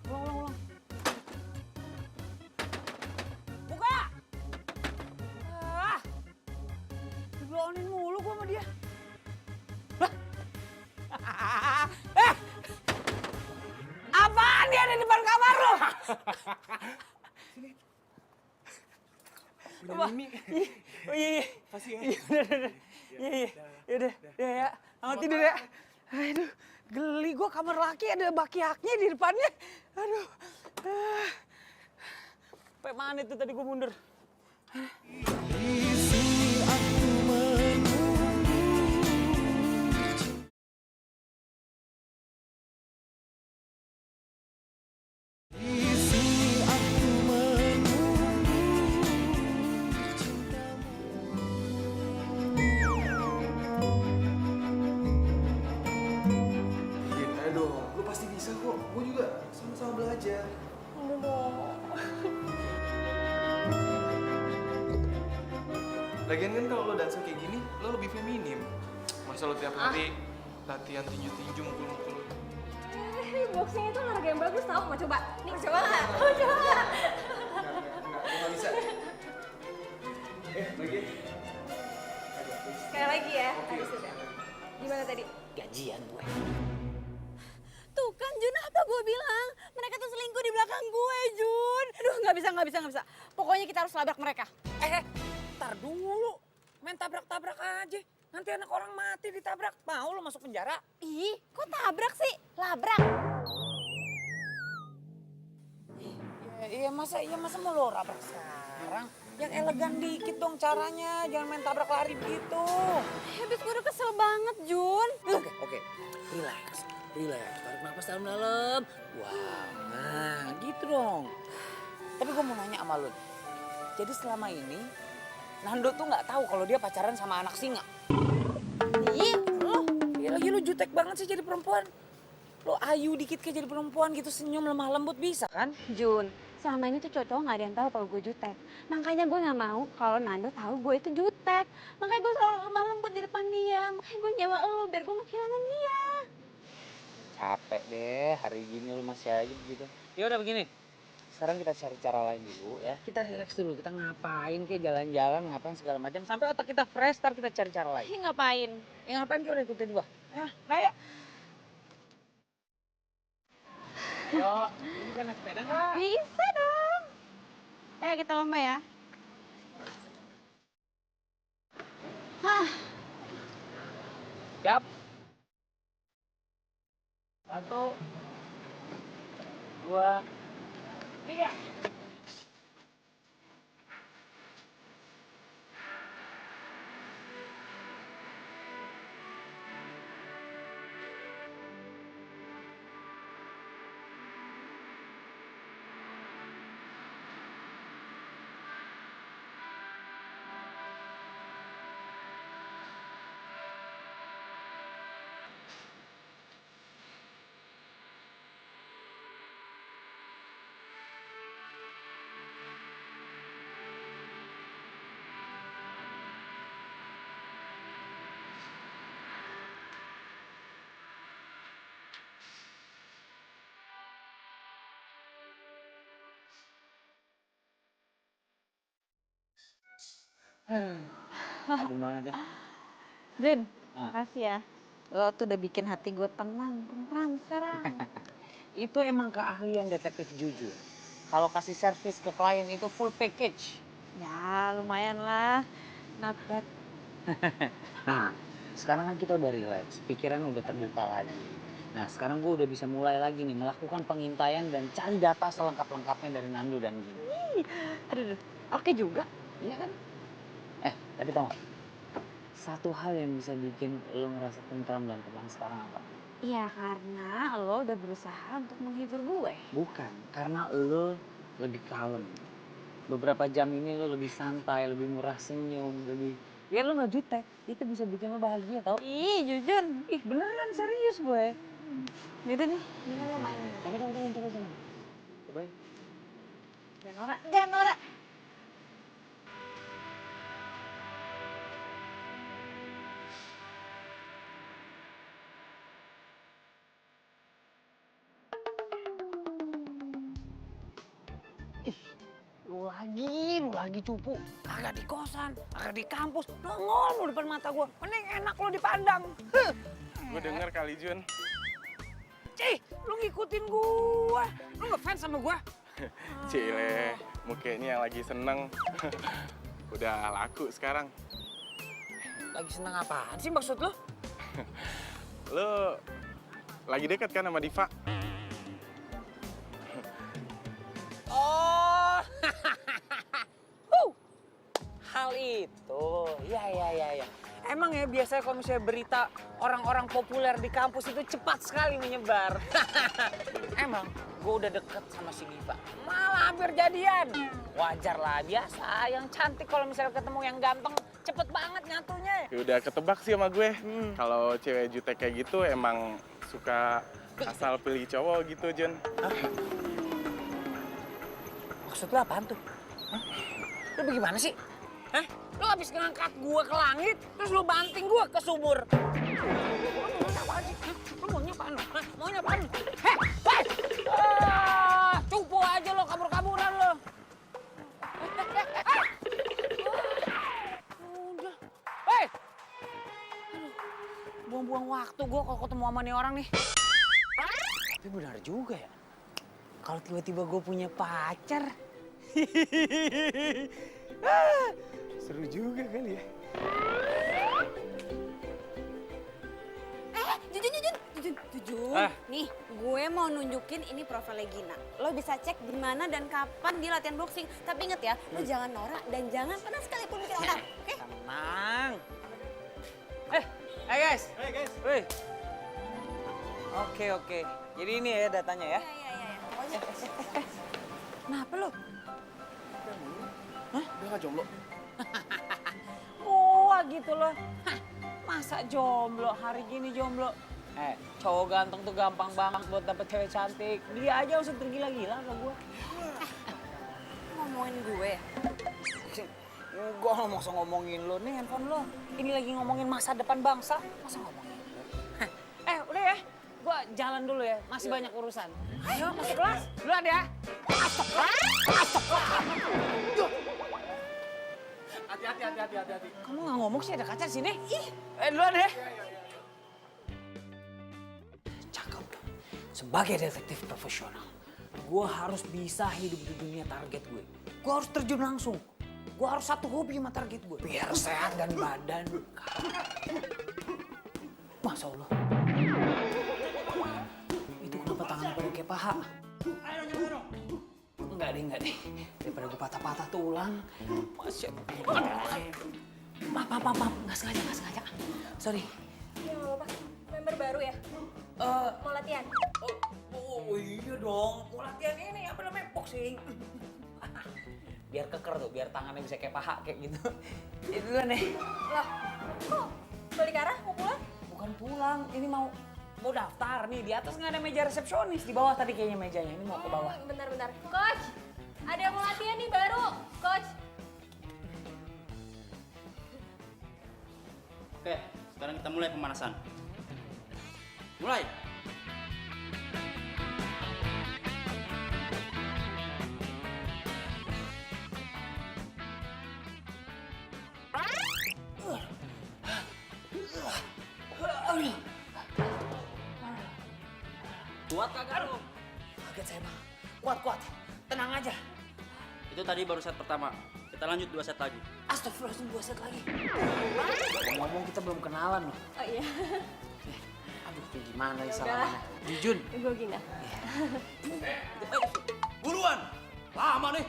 [SPEAKER 1] Ulang. Buka! Ah, dibelaunin mulu gua sama dia. Lah. Apaan dia ada di depan kamar lu?
[SPEAKER 8] Udah Mimi.
[SPEAKER 1] Oh iya.
[SPEAKER 8] Kasih ya.
[SPEAKER 1] Iya. Yaudah, ya. Selamat tidur ya. Aduh, geli gua kamar laki ada baki-haknya di depannya. Aduh. Sampai mana itu tadi gua mundur?
[SPEAKER 3] Din, ayo dong. Lu pasti bisa kok. Gue juga sama-sama belajar.
[SPEAKER 4] Aduh dong.
[SPEAKER 3] Lagian kan kalau lo dansa kayak gini, lo lebih feminim. Masa lo tiap hari latihan tinju-tinju mukul-mukul.
[SPEAKER 4] Boxing itu olahraga yang bagus tau, mau coba? Nih, mau coba nggak? Mau coba nggak?
[SPEAKER 3] Gue gak bisa. Lagi.
[SPEAKER 4] Sekali lagi ya, habis itu. Gimana tadi?
[SPEAKER 1] Gajian gue.
[SPEAKER 2] Tuh kan Jun, apa gue bilang? Mereka tuh selingkuh di belakang gue, Jun. Aduh, nggak bisa. Pokoknya kita harus labrak mereka.
[SPEAKER 1] Ntar dulu. Main tabrak-tabrak aja. Nanti anak orang mati ditabrak. Mau lo masuk penjara?
[SPEAKER 2] Ih, kok tabrak sih? Labrak.
[SPEAKER 1] Iya masa mau lo rabrak sekarang? Yang elegan dikit dong caranya. Jangan main tabrak lari begitu.
[SPEAKER 2] Habis gue udah kesel banget, Jun.
[SPEAKER 1] Oke. Relax. Tarik nafas dalam-dalam. Wow, nah gitu dong. Tapi gue mau nanya sama lo. Jadi selama ini, Nando tuh nggak tahu kalau dia pacaran sama anak singa.
[SPEAKER 2] Ih, lo.
[SPEAKER 1] Ya lagi lu jutek banget sih jadi perempuan. Lo ayu dikit kayak jadi perempuan gitu, senyum lemah lembut bisa kan?
[SPEAKER 5] Jun, selama ini tuh cowok nggak ada yang tahu kalau gue jutek. Makanya gue nggak mau kalau Nando tahu gue itu jutek. Makanya gue selalu lemah lembut di depan dia. Makanya gue nyewa lo biar gue nggak kehilangan dia.
[SPEAKER 1] Capek deh, hari gini lu masih aja begitu. Ya udah begini, sekarang kita cari cara lain dulu ya. Kita relax dulu, kita ngapain kayak jalan-jalan, ngapain segala macam. Sampai otak kita fresh, ntar kita cari cara lain.
[SPEAKER 5] Ngapain?
[SPEAKER 1] Ya ngapain kita udah ikutin gua. Ya, Naya. Yo, ini kan naik sepeda nggak?
[SPEAKER 5] Bisa dong. Ayo kita lomba ya.
[SPEAKER 1] Siap. 1, 2, 3. Gimana deh?
[SPEAKER 5] Jun, makasih ya. Lo tuh udah bikin hati gue tenang sekarang.
[SPEAKER 1] Itu emang keahlian detektif jujur. Kalau kasih servis ke klien itu full package.
[SPEAKER 5] Ya lumayan lah. Not bad.
[SPEAKER 1] Nah, sekarang kan kita udah relax, pikiran udah terbuka lagi. Nah, sekarang gue udah bisa mulai lagi nih melakukan pengintaian dan cari data selengkap-lengkapnya dari Nando dan Gini.
[SPEAKER 5] Aduh, oke juga.
[SPEAKER 1] Iya kan? Tapi tau gak? Satu hal yang bisa bikin lo ngerasa tentram dan tenang sekarang apa?
[SPEAKER 5] Iya karena lo udah berusaha untuk menghibur gue.
[SPEAKER 1] Bukan, karena lo lebih kalem. Beberapa jam ini lo lebih santai, lebih murah senyum, lebih... Ya lo gak jutek, itu bisa bikin lo bahagia tau?
[SPEAKER 5] Ih, Jujun.
[SPEAKER 1] Ih beneran serius gue.
[SPEAKER 5] Gitu nih, gimana lo main?
[SPEAKER 1] Coba. Coba.
[SPEAKER 5] Jangan norak.
[SPEAKER 7] Lu lagi cupu. Agak di kosan, agak di kampus. Nongol lu depan mata gua. Mending enak lu dipandang.
[SPEAKER 8] Gue denger kali Jun.
[SPEAKER 7] Cih, lu ngikutin gua. Lu ngefans sama gua?
[SPEAKER 8] Cile, mukanya yang lagi seneng. Udah laku sekarang.
[SPEAKER 7] Lagi seneng apaan sih maksud lu?
[SPEAKER 8] Lu lagi dekat kan sama Diva?
[SPEAKER 7] Oh, hal itu, ya. Emang ya biasanya kalau misalnya berita orang-orang populer di kampus itu cepat sekali menyebar. Emang gue udah deket sama si Diva, malah hampir jadian. Wajar lah, biasa. Yang cantik kalau misalnya ketemu yang ganteng, cepet banget nyatunya.
[SPEAKER 8] Ya udah ketebak sih sama gue. Kalau cewek jutek kayak gitu emang suka asal pilih cowok gitu Jun.
[SPEAKER 7] Maksud lu apaan tuh? Hah? Lu bagaimana sih? Hah? Lu habis ngangkat gua ke langit, terus lu banting gua ke sumur. Lu maunya apaan sih? Hah? Lu maunya apaan? Hah? Maunya apaan? Heh! Hei! Cupu aja lo, kabur-kaburan lo. Udah. Hei! Aduh, buang-buang waktu gua kalau ketemu sama nih orang nih. Tapi benar juga ya. Kalau tiba-tiba gue punya pacar. Seru juga kali ya.
[SPEAKER 2] Jujun. Nih, gue mau nunjukin ini profilnya Gina. Lo bisa cek di mana dan kapan dia latihan boxing. Tapi inget ya, lo jangan norak dan jangan pernah sekalipun bikin orang. Oke?
[SPEAKER 7] Tenang. Hey guys.
[SPEAKER 6] Hey guys.
[SPEAKER 7] Wih. Oke. Jadi ini ya datanya ya.
[SPEAKER 2] Iya.
[SPEAKER 7] Kenapa lo?
[SPEAKER 8] Dia gak jomblo.
[SPEAKER 7] Wah gitu loh. Hah, masa jomblo? Hari gini jomblo? Cowok ganteng tuh gampang banget buat dapet cewek cantik. Dia aja usah tergila-gila sama gue.
[SPEAKER 2] Ngomongin gue.
[SPEAKER 7] Gue nggak mau ngomongin lo nih handphone lo. Ini lagi ngomongin masa depan bangsa. Masa ngomongin lo? Udah ya. Gue jalan dulu ya. Masih banyak urusan. Ayo masuk kelas. Duluan ya. Masuk kelas.
[SPEAKER 8] Hati-hati.
[SPEAKER 7] Kamu nggak ngomong sih ada kaca di sini? Duluan ya. Cakep. Sebagai detektif profesional, gue harus bisa hidup di dunia target gue. Gue harus terjun langsung. Gue harus satu hobi sama target gue. Biar sehat dan badan. Masya Allah. Itu kenapa tangan pada kayak paha? Enggak deh. Daripada gue patah-patah tulang. Masya Allah. Maaf. Nggak sengaja. Sorry.
[SPEAKER 4] Ya nggak apa-apa. Member baru ya? Mau latihan?
[SPEAKER 7] Oh iya dong. Mau latihan ini apa namanya? Boxing. Biar keker tuh, biar tangannya bisa kayak paha kayak gitu. Jadi duluan deh.
[SPEAKER 4] Lah, kok balik arah mau pulang?
[SPEAKER 7] Bukan pulang, ini mau daftar nih. Di atas nggak ada meja resepsionis, di bawah tadi kayaknya mejanya. Ini mau ke bawah.
[SPEAKER 4] Bentar. Coach, ada yang mau latihan nih baru. Coach.
[SPEAKER 6] Oke, sekarang kita mulai pemanasan. Mulai. Kuat kagak lu?
[SPEAKER 7] Kaget saya bang. Kuat. Tenang aja.
[SPEAKER 6] Itu tadi baru set pertama. Kita lanjut 2 set lagi.
[SPEAKER 7] Astagfirullahaladzim, 2 set lagi. Ngomong kita belum kenalan loh.
[SPEAKER 4] Oh iya.
[SPEAKER 7] Aduh, gimana nih salamannya? Jujun.
[SPEAKER 4] Gue Gina.
[SPEAKER 6] Buruan! Lama nih.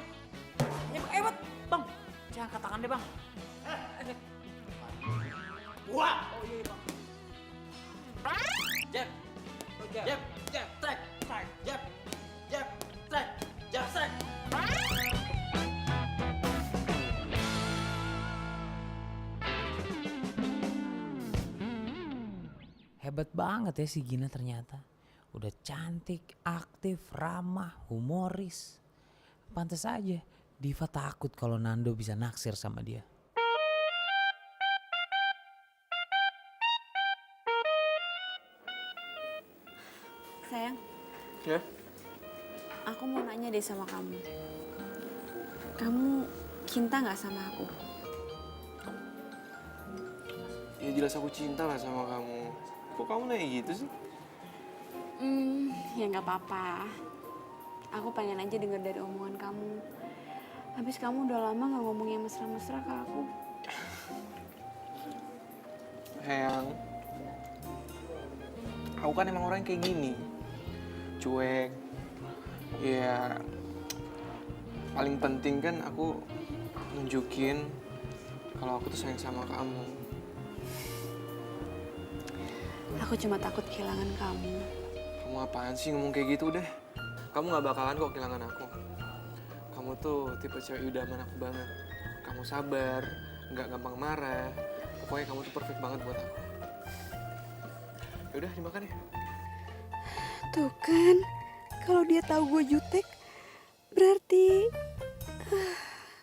[SPEAKER 7] Hebat, bang. Jangan angkat tangan deh bang.
[SPEAKER 6] Buat!
[SPEAKER 7] Oh iya bang.
[SPEAKER 6] Jab, track, jab, track.
[SPEAKER 7] Hebat banget ya si Gina ternyata. Udah cantik, aktif, ramah, humoris.
[SPEAKER 1] pantas aja. Diva takut kalau Nando bisa naksir sama dia.
[SPEAKER 2] Sayang,
[SPEAKER 3] Ya?
[SPEAKER 2] aku mau nanya deh sama kamu. Kamu cinta nggak sama aku?
[SPEAKER 3] Ya jelas aku cinta lah sama kamu. Kok kamu nanya gitu sih?
[SPEAKER 2] Ya nggak apa-apa. Aku pengen aja denger dari omongan kamu. Habis kamu udah lama nggak ngomong yang mesra-mesra ke aku.
[SPEAKER 3] Sayang, aku kan emang orang kayak gini. Cuek. Ya, paling penting kan aku nunjukin kalau aku tuh sayang sama kamu.
[SPEAKER 2] Aku cuma takut kehilangan kamu.
[SPEAKER 3] Kamu apaan sih ngomong kayak gitu deh? Kamu gak bakalan kok kehilangan aku. Kamu tuh tipe cewek idaman aku banget. Kamu sabar, gak gampang marah. Pokoknya kamu tuh perfect banget buat aku. Yaudah, dimakan ya.
[SPEAKER 2] Tuh kan, kalau dia tahu gue jutek, berarti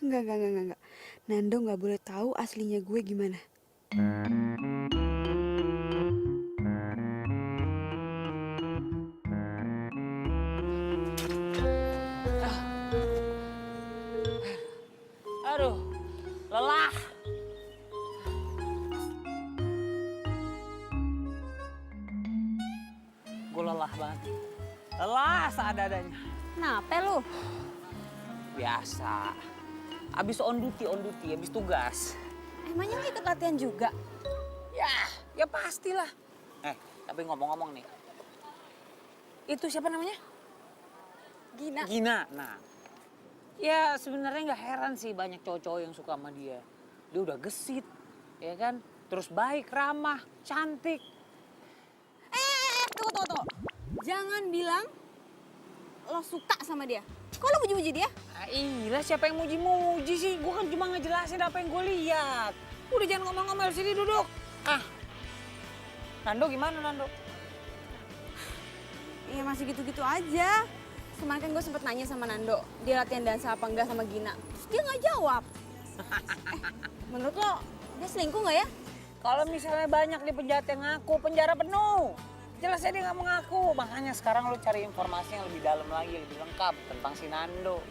[SPEAKER 2] enggak. Nando nggak boleh tahu aslinya gue gimana.
[SPEAKER 7] Aduh, lelah. Gue lelah banget. Lelah seadanya.
[SPEAKER 5] Kenapa lu?
[SPEAKER 7] Biasa. Abis on duty, abis tugas.
[SPEAKER 2] Emangnya lo ikut latihan juga?
[SPEAKER 7] Ya pastilah. Tapi ngomong-ngomong nih. Itu siapa namanya?
[SPEAKER 2] Gina.
[SPEAKER 7] Gina. Nah, ya sebenarnya nggak heran sih banyak cowok-cowok yang suka sama dia. Dia udah gesit, ya kan? Terus baik, ramah, cantik.
[SPEAKER 2] Tunggu. Jangan bilang lo suka sama dia. Kok lo muji-muji dia?
[SPEAKER 7] Iya, siapa yang muji-muji sih? Gue kan cuma ngejelasin apa yang gue lihat. Udah jangan ngomong-ngomel, sini duduk. Nando gimana Nando?
[SPEAKER 2] Iya masih gitu-gitu aja. Kemarin kan gue sempet nanya sama Nando, dia latihan dansa apa enggak sama Gina. Terus dia nggak jawab. Menurut lo dia selingkuh nggak ya?
[SPEAKER 7] Kalau misalnya banyak di penjahat yang ngaku, penjara penuh. Jelas dia nggak mengaku. Makanya sekarang lo cari informasi yang lebih dalam lagi, lebih lengkap tentang si Nando.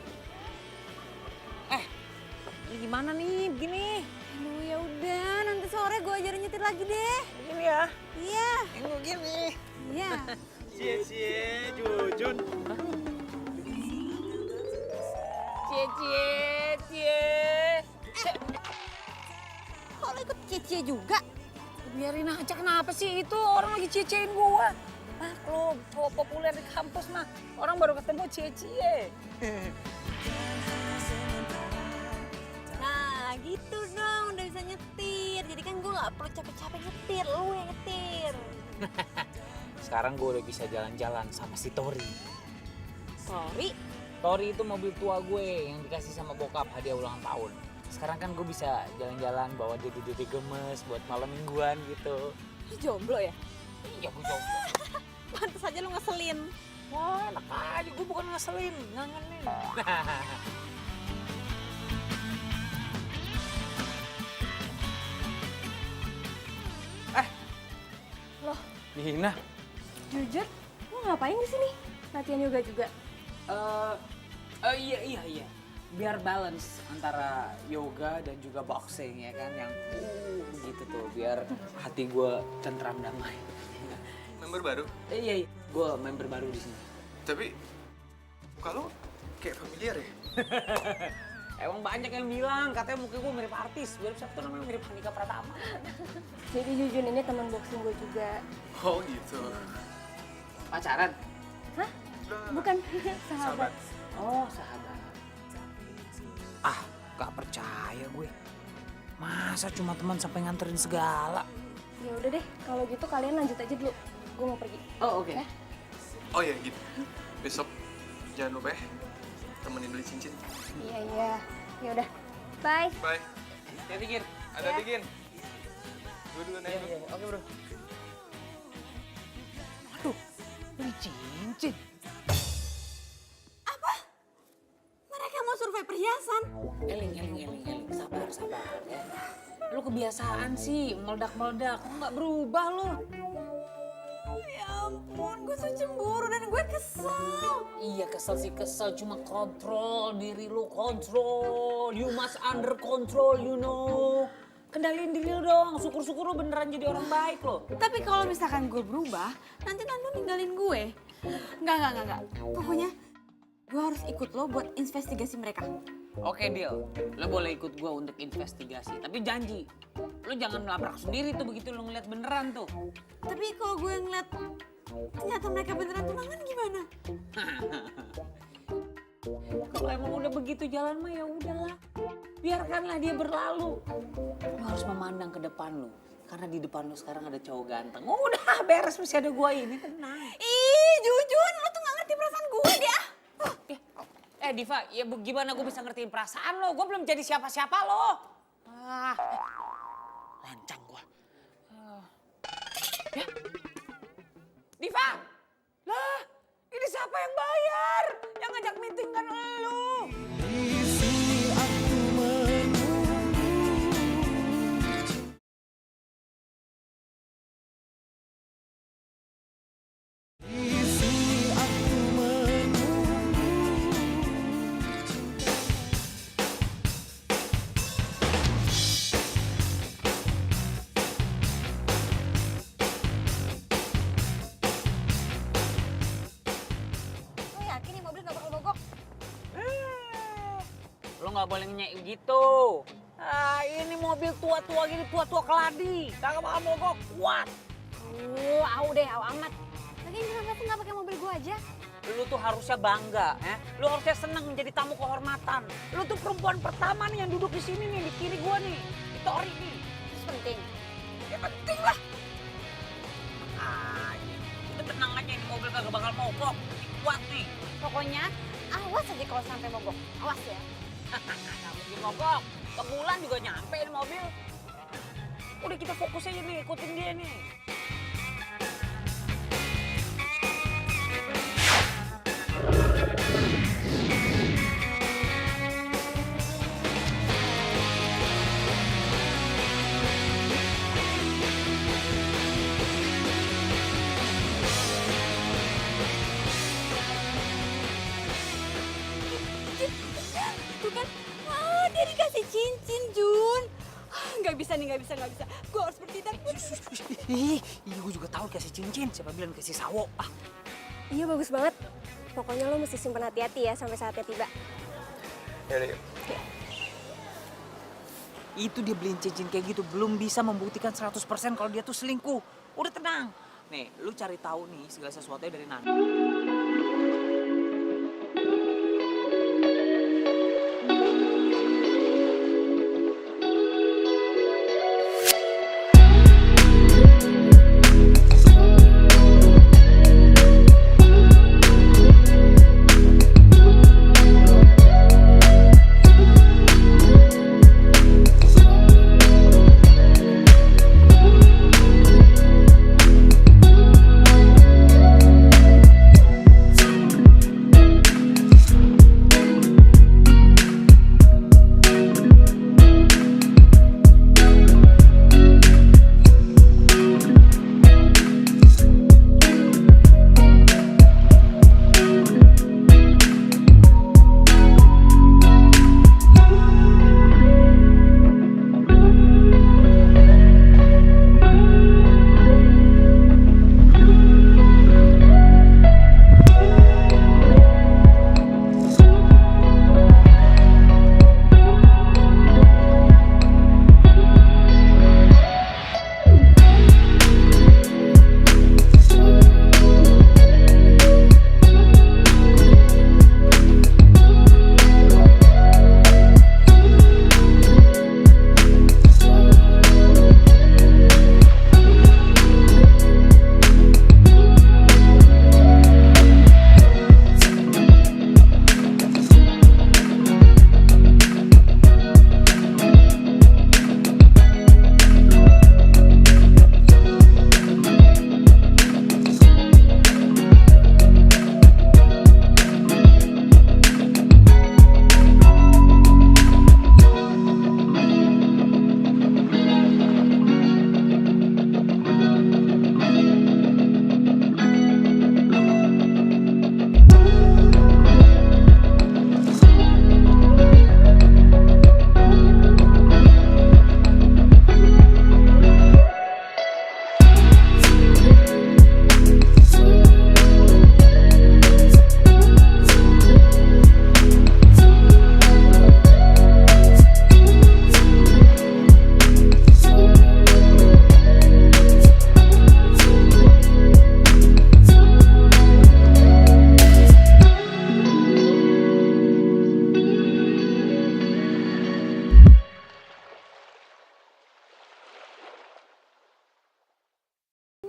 [SPEAKER 7] Ini gimana nih begini?
[SPEAKER 2] Aduh ya udah, nanti sore gue ajarin nyetir lagi deh.
[SPEAKER 7] Begini ya?
[SPEAKER 2] Iya.
[SPEAKER 7] Yang begini.
[SPEAKER 2] Iya.
[SPEAKER 8] Cie, Jujun.
[SPEAKER 7] Cie.
[SPEAKER 2] Kok lo ikut cie-cie juga?
[SPEAKER 7] Biarin aja, kenapa sih? Itu orang lagi cie-ciein gua. Lo populer di kampus mah. Orang baru ketemu cie-cie.
[SPEAKER 2] Nah gitu dong, udah bisa nyetir. Jadi kan gue gak perlu capek-capek nyetir, lo yang nyetir.
[SPEAKER 7] Sekarang gue udah bisa jalan-jalan sama si Tori.
[SPEAKER 2] Sorry.
[SPEAKER 7] Tori itu mobil tua gue yang dikasih sama bokap hadiah ulang tahun. Sekarang kan gue bisa jalan-jalan bawa dede-dede gemes buat malam mingguan gitu.
[SPEAKER 2] Lo jomblo ya?
[SPEAKER 7] Iya, gue jomblo.
[SPEAKER 2] Pantes aja lo ngeselin.
[SPEAKER 7] Wah, enak aja. Gue bukan ngeselin, ngangenin.
[SPEAKER 4] Loh,
[SPEAKER 3] Gina.
[SPEAKER 4] jujur, lo ngapain di sini? Latihan yoga juga?
[SPEAKER 7] Iya. Biar balance antara yoga dan juga boxing ya kan, yang gitu tuh, biar hati gue tentram damai.
[SPEAKER 3] Member baru?
[SPEAKER 7] Iya, gue member baru di sini.
[SPEAKER 3] Tapi kalau kayak familiar ya?
[SPEAKER 7] Emang banyak yang bilang katanya muka gue mirip artis, mirip siapa tuh namanya, mirip Handika Pratama.
[SPEAKER 4] Jadi Jujun ini teman boxing gue juga.
[SPEAKER 3] Oh gitu.
[SPEAKER 7] Pacaran?
[SPEAKER 4] Hah? Bukan, sahabat.
[SPEAKER 7] Oh, sahabat. Gak percaya gue. Masa cuma teman sampai nganterin segala?
[SPEAKER 4] Ya udah deh, kalau gitu kalian lanjut aja dulu. Gue mau pergi.
[SPEAKER 7] Oh, oke.
[SPEAKER 3] Oh ya gitu. Besok jangan lupa ya temenin beli cincin.
[SPEAKER 4] Iya. Ya udah. Bye.
[SPEAKER 3] Bye.
[SPEAKER 7] Hati-hati, Gin.
[SPEAKER 3] Ada Gin. Gue dulu naik.
[SPEAKER 7] Iya. Oke, bro. Aduh, beli cincin.
[SPEAKER 2] Mereka perhiasan.
[SPEAKER 7] Eling, sabar ya. Lu kebiasaan sih meledak-meledak, lu nggak berubah lu.
[SPEAKER 2] Ya ampun, gue tuh cemburu dan gue kesel.
[SPEAKER 7] Iya kesel, cuma kontrol diri lu, kontrol. You must under control, you know. Kendaliin diri lu dong, syukur-syukur lu beneran jadi orang baik lo.
[SPEAKER 2] Tapi kalau misalkan gue berubah, nanti Nando ninggalin gue. Enggak. Pokoknya gue harus ikut lo buat investigasi mereka.
[SPEAKER 7] Oke deal, lo boleh ikut gue untuk investigasi. Tapi janji, lo jangan melabrak sendiri tuh begitu lo ngeliat beneran tuh.
[SPEAKER 2] Tapi kalau gue ngeliat ternyata mereka beneran tunangan gimana?
[SPEAKER 7] Kalau emang udah begitu jalan mah ya udahlah. Biarkanlah dia berlalu. Lo harus memandang ke depan lo. Karena di depan lo sekarang ada cowok ganteng. Oh, udah beres masih ada gua ini, tenang.
[SPEAKER 2] Ih, Jujun, lo tuh gak ngerti perasaan gue deh.
[SPEAKER 7] Diva, ya gimana gue bisa ngertiin perasaan lo? Gue belum jadi siapa-siapa lo. Lancang gua. Ya. Diva! Lah, ini siapa yang bayar? Yang ngajak meeting kan lo.
[SPEAKER 2] Lo yakin nih mobil gak bakal mogok?
[SPEAKER 7] Lo nggak boleh nyek gitu. Ini mobil tua-tua gini, tua-tua keladi. Kagak bakal mogok, kuat.
[SPEAKER 4] Au deh, au amat.
[SPEAKER 2] Lagian kenapa tuh gak pakai mobil gue aja?
[SPEAKER 7] Lu tuh harusnya bangga, ya. Lu harusnya seneng menjadi tamu kehormatan. Lu tuh perempuan pertama nih yang duduk di sini nih, di kiri gua nih. Di Tori nih.
[SPEAKER 4] Terus penting.
[SPEAKER 7] Ya penting lah. Udah tenang aja, ini mobil kagak bakal mogok. Kuat nih.
[SPEAKER 4] Pokoknya awas aja kalau sampai mogok. Awas ya.
[SPEAKER 7] Nggak mungkin mogok. Sebulan juga nyampe ini mobil. Udah kita fokus aja nih, ikutin dia nih.
[SPEAKER 2] Tuh kan, dia dikasih cincin, Jun. Gak bisa. Gue harus bertindak.
[SPEAKER 7] Iya gue juga tahu kasih cincin. Siapa bilang kasih sawo?
[SPEAKER 4] Iya bagus banget. Pokoknya lo mesti simpen hati-hati ya sampai saatnya tiba.
[SPEAKER 3] Yaudah yuk.
[SPEAKER 7] Itu dia beliin cincin kayak gitu belum bisa membuktikan 100% kalau dia tuh selingkuh. Udah tenang. Nih, lu cari tahu nih segala sesuatunya dari Nando.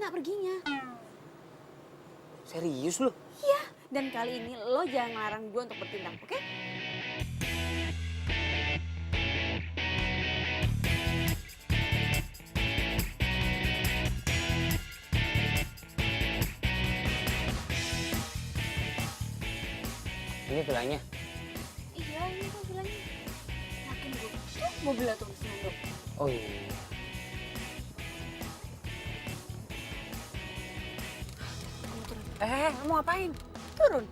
[SPEAKER 2] Cina perginya.
[SPEAKER 1] Serius lu?
[SPEAKER 2] Iya, dan kali ini lo jangan ngelarang gue untuk bertindak, oke?
[SPEAKER 1] Ini tulangnya.
[SPEAKER 2] Iya, ini tuh bilangnya. Yakin gue tuh mobilnya tuh Mas Nando.
[SPEAKER 1] Oh iya. Mau ngapain?
[SPEAKER 2] Turun.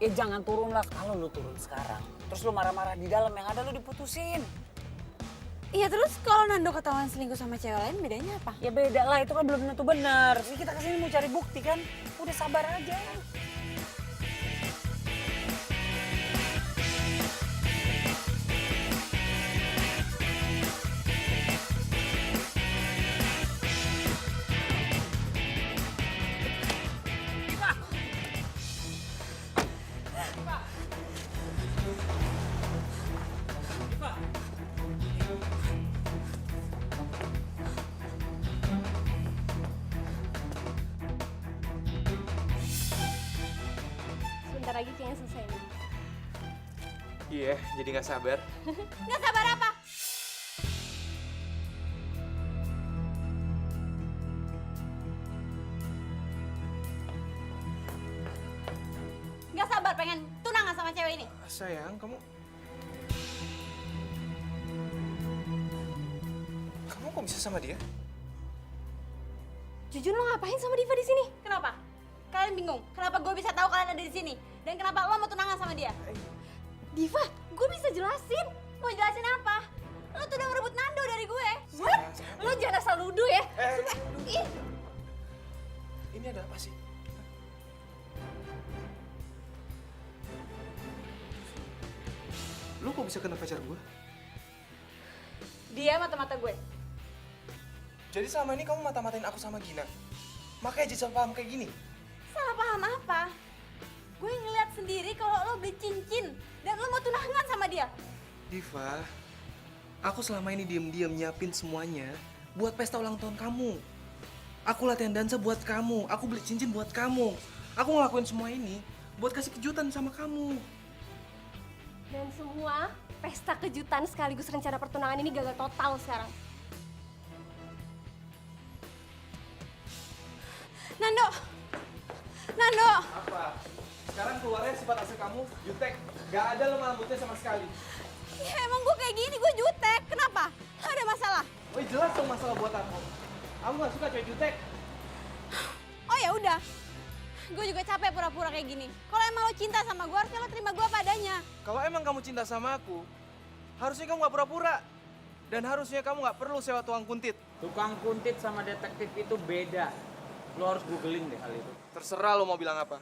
[SPEAKER 1] Ya jangan turun lah. Kalau lu turun sekarang, terus lu marah-marah di dalam, yang ada lu diputusin.
[SPEAKER 2] Iya, terus kalau Nando ketahuan selingkuh sama cewek lain bedanya apa?
[SPEAKER 1] Ya beda lah, itu kan belum tentu benar. Ini kita kesini mau cari bukti kan. Udah sabar aja.
[SPEAKER 4] Sebentar lagi kayaknya selesai nih.
[SPEAKER 3] Iya, jadi nggak sabar.
[SPEAKER 2] Nggak sabar apa? Nggak sabar pengen tunangan sama cewek ini.
[SPEAKER 3] Sayang, kamu kok bisa sama dia?
[SPEAKER 2] Jujur lo ngapain sama Diva di sini? Kenapa? Kalian bingung? Kenapa gue bisa tahu kalian ada di sini? Dan kenapa lo mau tunangan sama dia? Diva, gue bisa jelasin. Mau jelasin apa? Lo tuh udah ngerebut Nando dari gue. What? Lo jangan asal nuduh ya. Sumpah. Ih.
[SPEAKER 3] Ini ada apa sih? Lu kok bisa kena pacar gue?
[SPEAKER 2] Dia mata-mata gue.
[SPEAKER 3] Jadi selama ini kamu mata-matain aku sama Gina? Makanya jadi salah paham kayak gini?
[SPEAKER 2] Salah paham apa? Gue ngeliat sendiri kalau lo beli cincin dan lo mau tunangan sama dia.
[SPEAKER 3] Diva, aku selama ini diem-diem nyiapin semuanya buat pesta ulang tahun kamu. Aku latihan dansa buat kamu, aku beli cincin buat kamu. Aku ngelakuin semua ini buat kasih kejutan sama kamu.
[SPEAKER 4] Dan semua pesta kejutan sekaligus rencana pertunangan ini gagal total sekarang.
[SPEAKER 2] Nando! Nando!
[SPEAKER 3] Apa? Sekarang keluarnya sifat asli kamu, jutek. Gak ada lemah lembutnya sama sekali.
[SPEAKER 2] Ya emang gue kayak gini, gue jutek. Kenapa? Ada masalah?
[SPEAKER 3] Oh jelas dong masalah buat aku. Aku gak suka cewek jutek.
[SPEAKER 2] Oh ya udah. Gue juga capek pura-pura kayak gini. Kalau emang lo cinta sama gue, harusnya lo terima gue padanya.
[SPEAKER 3] Kalau emang kamu cinta sama aku, harusnya kamu gak pura-pura. Dan harusnya kamu gak perlu sewa tukang kuntit.
[SPEAKER 7] Tukang kuntit sama detektif itu beda. Lo harus googling deh hal itu.
[SPEAKER 3] Terserah lo mau bilang apa.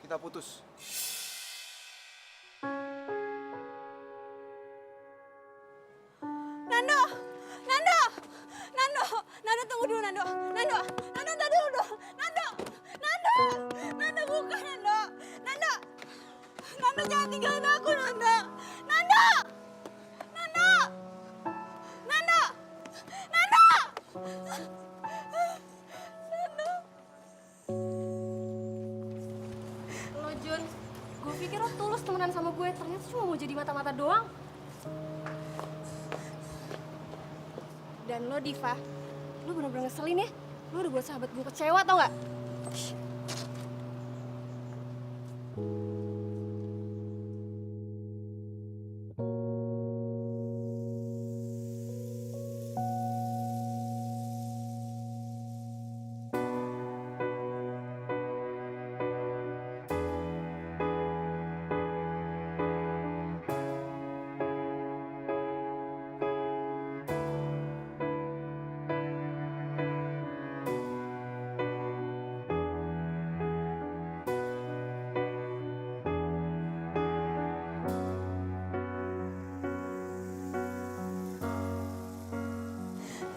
[SPEAKER 3] Kita putus.
[SPEAKER 2] Nando! Nando! Nando! Nando tunggu dulu Nando! Nando! Nando tunggu dulu! Nando! Nando! Nando bukan Nando! Nando! Nando jangan tinggalin aku Nando! Nando! Nando! Nando! Nando! Nando!
[SPEAKER 4] Lo Jun, gue pikir lo tulus temenan sama gue, ternyata cuma mau jadi mata-mata doang. Dan lo Diva, lo bener-bener ngeselin ya. Lo udah buat sahabat gue kecewa tau gak?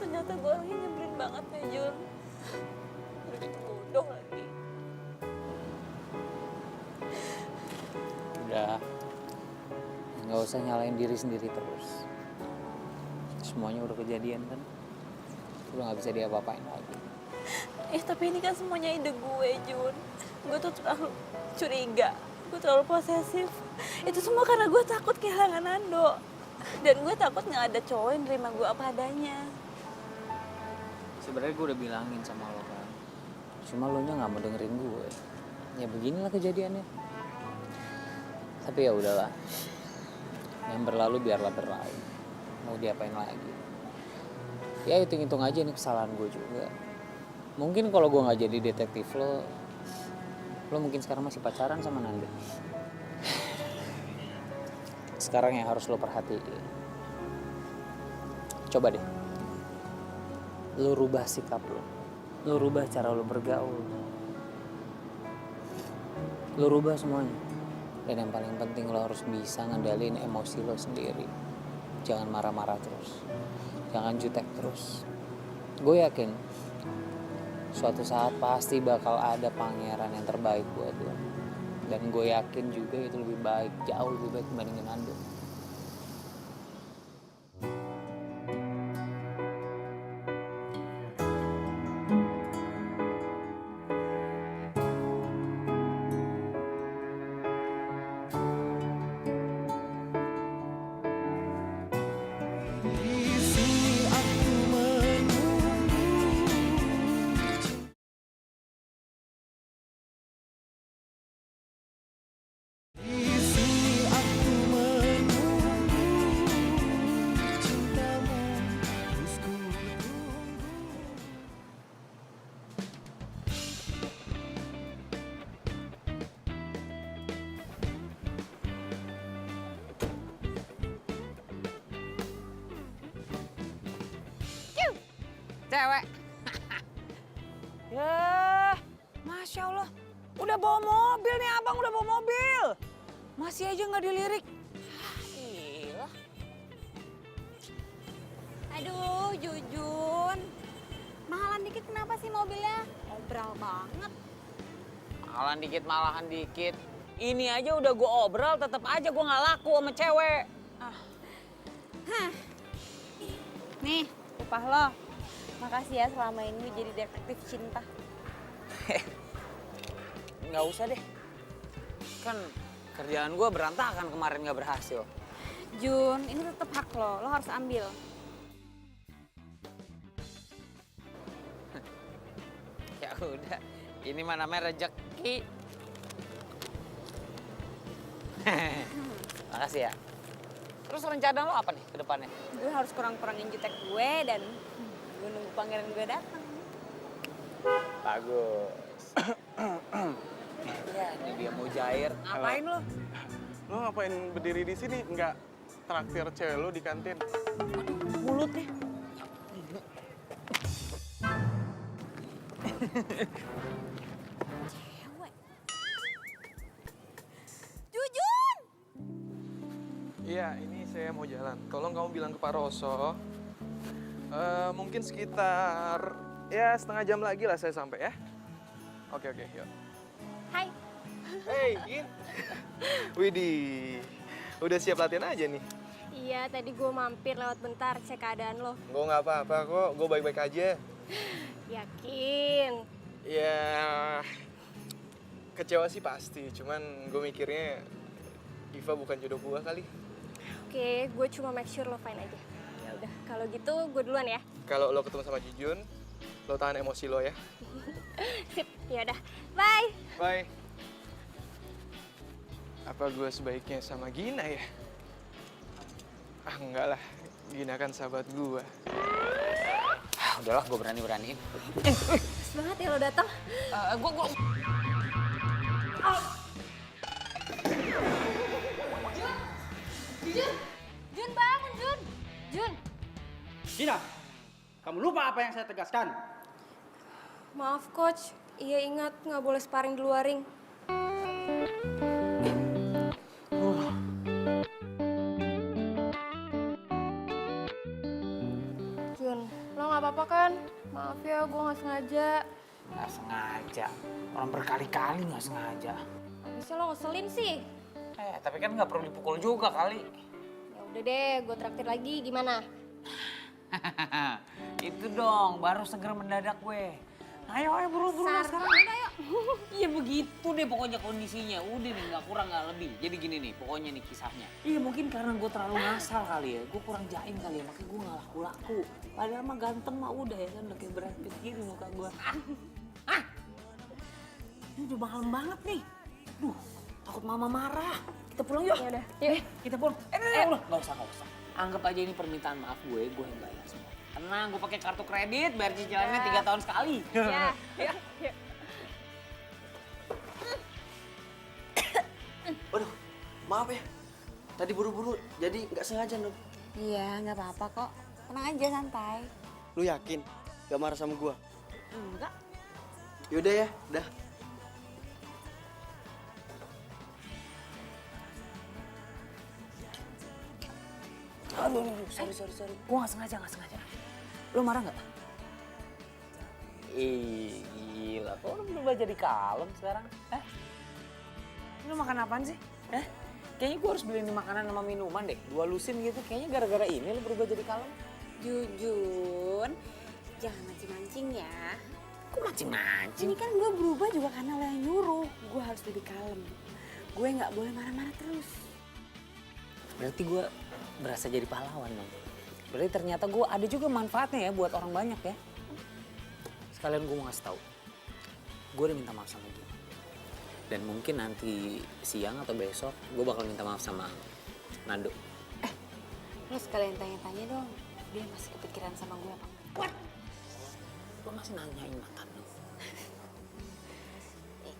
[SPEAKER 2] Ternyata gue orangnya nyebelin banget ya Jun. Udah gitu bodoh lagi.
[SPEAKER 1] Udah, nggak usah nyalain diri sendiri terus. Semuanya udah kejadian kan. Lu gak bisa diapa-apain lagi.
[SPEAKER 2] Tapi ini kan semuanya ide gue, Jun. Gue tuh terlalu curiga, gue terlalu posesif. Itu semua karena gue takut kehilangan Nando. Dan gue takut gak ada cowok yang nerima gue apa adanya.
[SPEAKER 1] Sebenarnya gue udah bilangin sama lo kan. Cuma lo nya gak mau dengerin gue. Ya beginilah kejadiannya. Tapi ya udahlah. Yang berlalu biarlah berlalu. Mau diapain lagi. Ya hitung-hitung aja nih kesalahan gue juga. Mungkin kalau gue gak jadi detektif lo mungkin sekarang masih pacaran sama Nando. Sekarang yang harus lo perhatiin. Coba deh. Lo rubah sikap lo. Lo rubah cara lo bergaul. Lo rubah semuanya. Dan yang paling penting lo harus bisa ngendaliin emosi lo sendiri. Jangan marah-marah terus. Jangan jutek terus. Gue yakin suatu saat pasti bakal ada pangeran yang terbaik buat lo. Dan gue yakin juga itu lebih baik, jauh lebih baik dibandingin Nando.
[SPEAKER 7] Cewek. Ya, Masya Allah. Udah bawa mobil nih abang, udah bawa mobil. Masih aja nggak dilirik. Gila.
[SPEAKER 2] Aduh, Jujun. Mahalan dikit kenapa sih mobilnya? Obral banget.
[SPEAKER 7] Mahalan dikit, malahan dikit. Ini aja udah gue obral, tetap aja gue nggak laku sama cewek.
[SPEAKER 2] Nih, upah lo. Makasih ya selama ini jadi detektif cinta.
[SPEAKER 7] Nggak usah deh. Kan kerjaan gue berantakan kemarin nggak berhasil.
[SPEAKER 2] Jun, ini tetap hak lo harus ambil.
[SPEAKER 7] Ya udah, ini mah namanya rezeki. Makasih ya. Terus rencana lo apa nih ke depannya?
[SPEAKER 2] Gue harus kurang-kurangin jutek gue dan gue nunggu pangeran gue datang.
[SPEAKER 8] Bagus.
[SPEAKER 7] Ya, ini dia mau jair. Ngapain lo?
[SPEAKER 8] Lo ngapain berdiri di sini? Nggak traktir cewek lo di kantin?
[SPEAKER 7] Mulutnya.
[SPEAKER 2] Cewek. Jujun!
[SPEAKER 3] Iya, ini saya mau jalan. Tolong kamu bilang ke Pak Roso. Mungkin sekitar ya setengah jam lagi lah saya sampai ya. Oke, yuk.
[SPEAKER 4] Hai.
[SPEAKER 3] Hey, Gin. Widih, udah siap latihan aja nih?
[SPEAKER 4] Iya, tadi gue mampir lewat bentar cek keadaan lo.
[SPEAKER 3] Gue nggak apa-apa kok, gue baik-baik aja.
[SPEAKER 4] Yakin?
[SPEAKER 3] Ya, kecewa sih pasti. Cuman gue mikirnya Iva bukan jodoh gue kali.
[SPEAKER 4] Oke, gue cuma make sure lo fine aja. Ya udah, kalau gitu gue duluan ya.
[SPEAKER 3] Kalau lo ketemu sama Jujun, lo tahan emosi lo ya.
[SPEAKER 4] Sip, ya udah. Bye.
[SPEAKER 3] Bye. Apa gue sebaiknya sama Gina ya? Ah, enggak lah. Gina kan sahabat gue.
[SPEAKER 7] Udahlah, gue berani-beraniin.
[SPEAKER 4] Pas banget ya lo datang.
[SPEAKER 7] Gue.
[SPEAKER 4] Jun bangun, Jun. Jun.
[SPEAKER 6] Gina, kamu lupa apa yang saya tegaskan?
[SPEAKER 4] Maaf, Coach. Iya ingat, nggak boleh sparring di luar ring. Jun, lo nggak apa-apa kan? Maaf ya, gue nggak sengaja.
[SPEAKER 7] Nggak sengaja. Orang berkali-kali nggak sengaja.
[SPEAKER 4] Bisa lo ngeselin sih.
[SPEAKER 7] Tapi kan nggak perlu dipukul juga kali.
[SPEAKER 4] Ya udah deh, gue traktir lagi. Gimana?
[SPEAKER 1] Itu dong, baru seger mendadak gue. Ayo, buru-buru sekarang. Iya begitu deh pokoknya kondisinya. Udah nih, nggak kurang nggak lebih. Jadi gini nih, pokoknya nih kisahnya. Iya mungkin karena gue terlalu ngasal kali ya. Gue kurang jaim kali ya, makanya gue nggak laku-laku. Padahal mah ganteng mah udah ya kan, udah kayak Brad Pitt gini muka gue. Ini udah malam banget nih. Duh, takut mama marah. Kita pulang yuk.
[SPEAKER 4] Ya udah, yuk.
[SPEAKER 1] Kita pulang. Nggak usah. Anggap aja ini permintaan maaf gue yang bayar semua. Tenang, gue pakai kartu kredit, bayar cicilannya 3 tahun sekali.
[SPEAKER 4] Ya.
[SPEAKER 10] Waduh, maaf ya. Tadi buru-buru, jadi nggak sengaja Nuk.
[SPEAKER 2] Iya, nggak apa-apa kok. Tenang aja, santai.
[SPEAKER 10] Lu yakin? Gak marah sama gua?
[SPEAKER 2] Enggak.
[SPEAKER 10] Yaudah ya, dah.
[SPEAKER 1] Aduh, sorry. Gue nggak sengaja. Lo marah nggak? Ih, gila. Kok lo berubah jadi kalem sekarang? Lo makan apaan sih? Kayaknya gue harus beliin makanan sama minuman deh. 2 lusin gitu. Kayaknya gara-gara ini lo berubah jadi kalem.
[SPEAKER 2] Jujun, jangan mancing-mancing ya.
[SPEAKER 1] Kok mancing-mancing?
[SPEAKER 2] Ini kan gue berubah juga karena lo yang nyuruh. Gue harus lebih kalem. Gue nggak boleh marah-marah terus.
[SPEAKER 1] Berarti gue berasa jadi pahlawan dong. Berarti ternyata gue ada juga manfaatnya ya buat orang banyak ya. Sekalian gue mau ngasih tahu. Gue udah minta maaf sama dia. Dan mungkin nanti siang atau besok gue bakal minta maaf sama Nando.
[SPEAKER 2] Lo sekalian tanya-tanya dong. Dia masih kepikiran sama gue apa?
[SPEAKER 1] What? Lo masih nanyain mantan lo?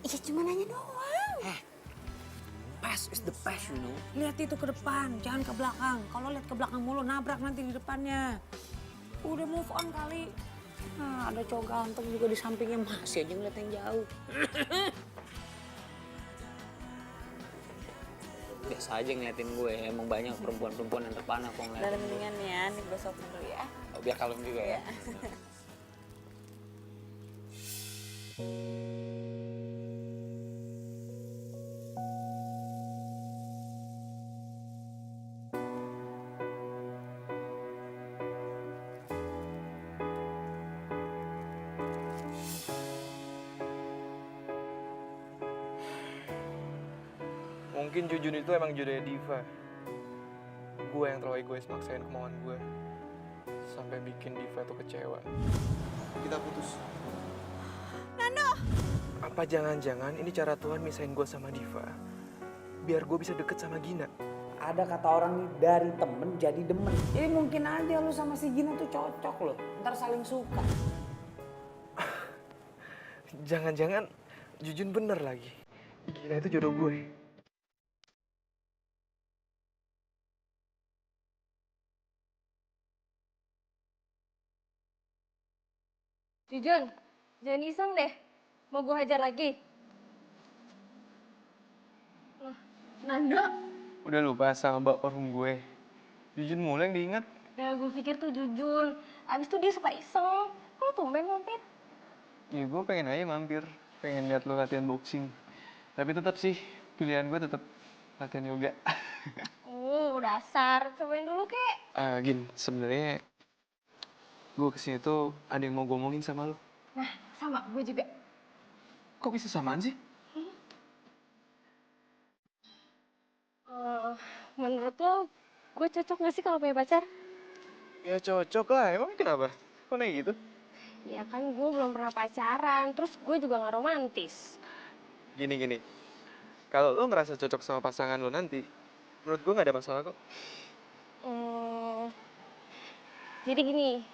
[SPEAKER 2] Iya cuma nanya doang.
[SPEAKER 1] Past is the past, you know. Lihat itu ke depan, jangan ke belakang. Kalau lihat ke belakang mulu, nabrak nanti di depannya. Udah move on kali. Nah, ada cowok ganteng juga di sampingnya, masih aja ngeliat yang jauh. Biasa aja ngeliatin gue, emang banyak perempuan-perempuan yang terpana kok ngeliatin
[SPEAKER 2] Dan
[SPEAKER 1] gue.
[SPEAKER 2] mendingan ya, nih gue sopin dulu ya.
[SPEAKER 1] Oh, biar kalem juga ya.
[SPEAKER 3] Mungkin Jujun itu emang jodohnya Diva. Gue yang terlalu egois maksain kemauan gue. Sampai bikin Diva tuh kecewa. Kita putus.
[SPEAKER 9] Nando!
[SPEAKER 3] Apa jangan-jangan ini cara Tuhan misahin gue sama Diva? Biar gue bisa deket sama Gina.
[SPEAKER 1] Ada kata orang nih, dari temen jadi demen. Jadi mungkin aja lu sama si Gina tuh cocok loh. Ntar saling suka.
[SPEAKER 3] Jangan-jangan Jujun bener lagi. Gina itu jodoh gue.
[SPEAKER 4] Jujun, jangan iseng deh. Mau gue hajar lagi. Loh, Nando.
[SPEAKER 3] Udah lupa sama bapak room gue. Jujun mulai yang diingat.
[SPEAKER 4] Ya gue pikir tuh Jujun. Abis itu dia suka iseng. Kok tumben mampir?
[SPEAKER 3] Ya gue pengen aja mampir. Pengen lihat lo latihan boxing. Tapi tetap sih, pilihan gue tetap latihan yoga.
[SPEAKER 4] Dasar. Cobain dulu, kek.
[SPEAKER 3] Gin, sebenarnya gue kesini tuh ada yang mau gue omongin sama lo.
[SPEAKER 4] Nah, sama. Gue juga.
[SPEAKER 3] Kok bisa samaan sih?
[SPEAKER 4] Menurut lo, gue cocok gak sih kalau punya pacar?
[SPEAKER 3] Ya cocok lah, emang kenapa? Kok naik gitu?
[SPEAKER 4] Ya kan gue belum pernah pacaran, terus gue juga gak romantis.
[SPEAKER 3] Gini. Kalau lo ngerasa cocok sama pasangan lo nanti, menurut gue gak ada masalah kok.
[SPEAKER 4] Jadi gini,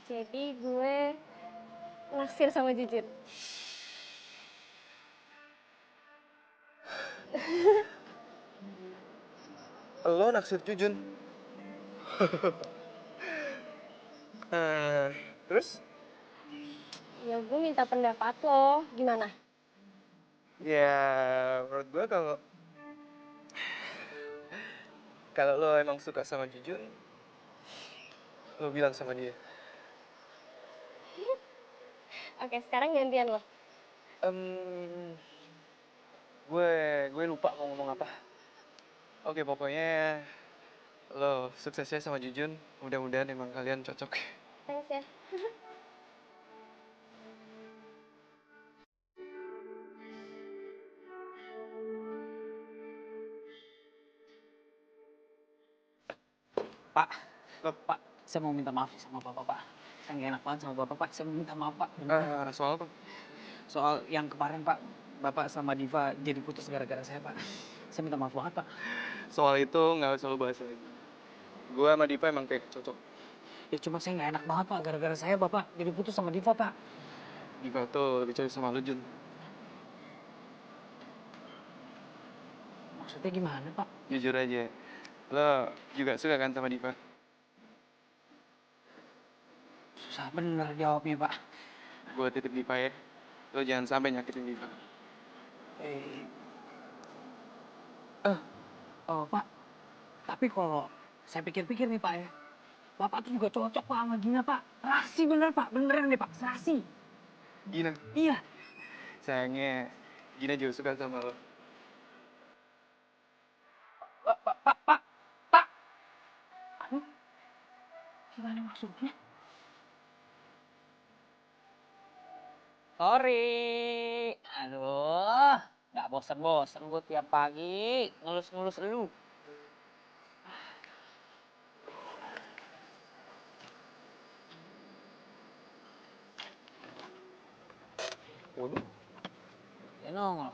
[SPEAKER 4] jadi gue naksir sama Jujun.
[SPEAKER 3] Lo naksir Jujun? Terus?
[SPEAKER 4] Ya gue minta pendapat lo, gimana?
[SPEAKER 3] Ya, menurut gue kalau lo emang suka sama Jujun, lo bilang sama dia.
[SPEAKER 4] Oke, sekarang gantian lo.
[SPEAKER 3] Gue lupa mau ngomong apa. Oke, pokoknya lo suksesnya sama Jujun. Mudah-mudahan emang kalian cocok.
[SPEAKER 2] Thanks ya.
[SPEAKER 7] Pak, Pak, saya mau minta maaf sama Bapak, Pak. Saya nggak enak banget sama Bapak, Pak. Saya mau minta maaf, Pak.
[SPEAKER 3] Soal apa?
[SPEAKER 7] Soal yang kemarin, Pak, Bapak sama Diva jadi putus gara-gara saya, Pak. Saya minta maaf banget, Pak.
[SPEAKER 3] Soal itu nggak usah lo bahas lagi. Gue sama Diva emang kayak cocok.
[SPEAKER 7] Ya cuma saya nggak enak banget, Pak. Gara-gara saya, Bapak jadi putus sama Diva, Pak.
[SPEAKER 3] Diva tuh lebih cocok sama lo, Jun.
[SPEAKER 7] Maksudnya gimana, Pak?
[SPEAKER 3] Jujur aja. Lo juga suka kan sama Diva?
[SPEAKER 7] Susah bener jawabnya, Pak.
[SPEAKER 3] Gue titip Diva ya. Lo jangan sampai nyakitin Diva.
[SPEAKER 7] Oh, Pak. Tapi kalau saya pikir-pikir nih, Pak ya. Bapak tuh juga cocok, Pak, sama Gina, Pak. Serasi bener, Pak. Beneran deh, Pak. Serasi.
[SPEAKER 3] Gina,
[SPEAKER 7] Iya.
[SPEAKER 3] sayangnya Gina juga suka sama lo.
[SPEAKER 7] Pak. Aduh. Gimana maksudnya? Sorry. Aduh. Nggak bosan-bosan gue tiap pagi ngelus-ngelus lu.
[SPEAKER 3] Waduh.
[SPEAKER 7] Ya nongol.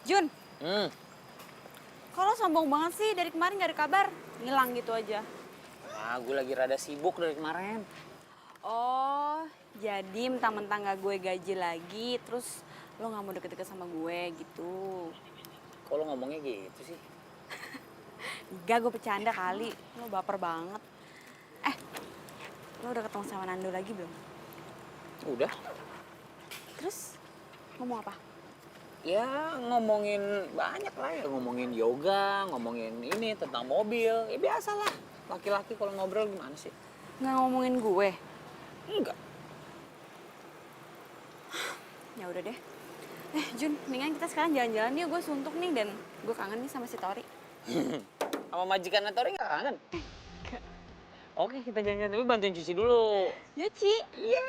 [SPEAKER 2] Jun,
[SPEAKER 5] Kalau sombong banget sih dari kemarin gak ada kabar, ngilang gitu aja.
[SPEAKER 7] Nah, gue lagi rada sibuk dari kemarin.
[SPEAKER 5] Oh, jadi mentang-mentang gak gue gaji lagi, terus lo gak mau deket-deket sama gue gitu.
[SPEAKER 7] Kok lo ngomongnya gitu sih?
[SPEAKER 5] Enggak, gue bercanda kali. Lo baper banget. Lo udah ketemu sama Nando lagi belum?
[SPEAKER 7] Udah.
[SPEAKER 5] Terus ngomong apa?
[SPEAKER 7] Ya ngomongin banyak lah ya, ngomongin yoga, ngomongin ini tentang mobil. Ya biasa lah, laki-laki kalau ngobrol gimana sih?
[SPEAKER 5] Nggak ngomongin gue?
[SPEAKER 7] Enggak.
[SPEAKER 5] Ya udah deh. Jun, mendingan kita sekarang jalan-jalan yuk. Gue suntuk nih dan gue kangen nih sama si Tori.
[SPEAKER 7] Sama majikan Tori nggak kangen? Oke, kita jalan-jalan, tapi bantuin cuci dulu.
[SPEAKER 5] Ya, Ci.
[SPEAKER 7] Iya.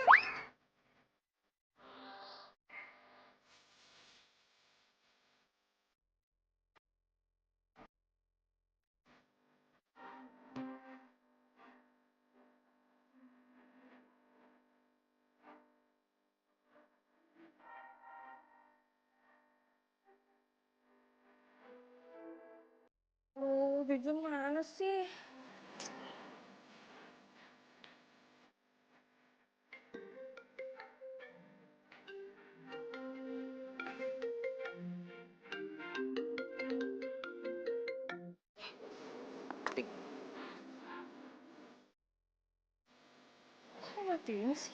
[SPEAKER 4] Jujun mana sih? Kok matiin sih?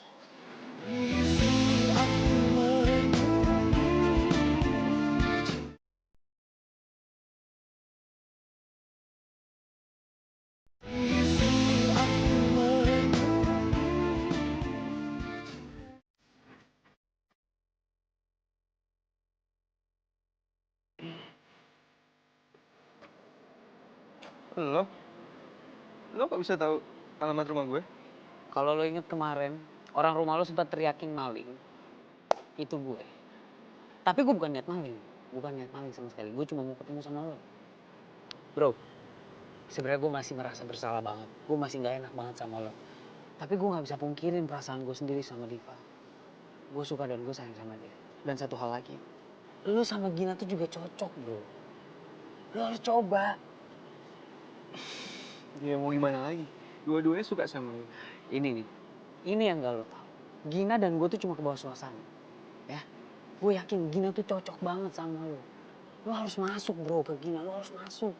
[SPEAKER 3] Lo? Lo kok bisa tahu alamat rumah gue?
[SPEAKER 7] Kalau lo inget kemarin, orang rumah lo sempat teriakin maling. Itu gue. Tapi gue bukan niat maling. Bukan niat maling sama sekali. Gue cuma mau ketemu sama lo. Bro, sebenarnya gue masih merasa bersalah banget. Gue masih nggak enak banget sama lo. Tapi gue nggak bisa pungkirin perasaan gue sendiri sama Diva. Gue suka dan gue sayang sama dia. Dan satu hal lagi, lo sama Gina tuh juga cocok, bro. Lo harus coba.
[SPEAKER 3] Ya mau gimana lagi? Dua-duanya suka sama lo.
[SPEAKER 7] Ini nih, ini yang gak lo tau. Gina dan gue tuh cuma ke bawah suasana. Ya, gue yakin Gina tuh cocok banget sama lo. Lo harus masuk bro ke Gina, lo harus masuk.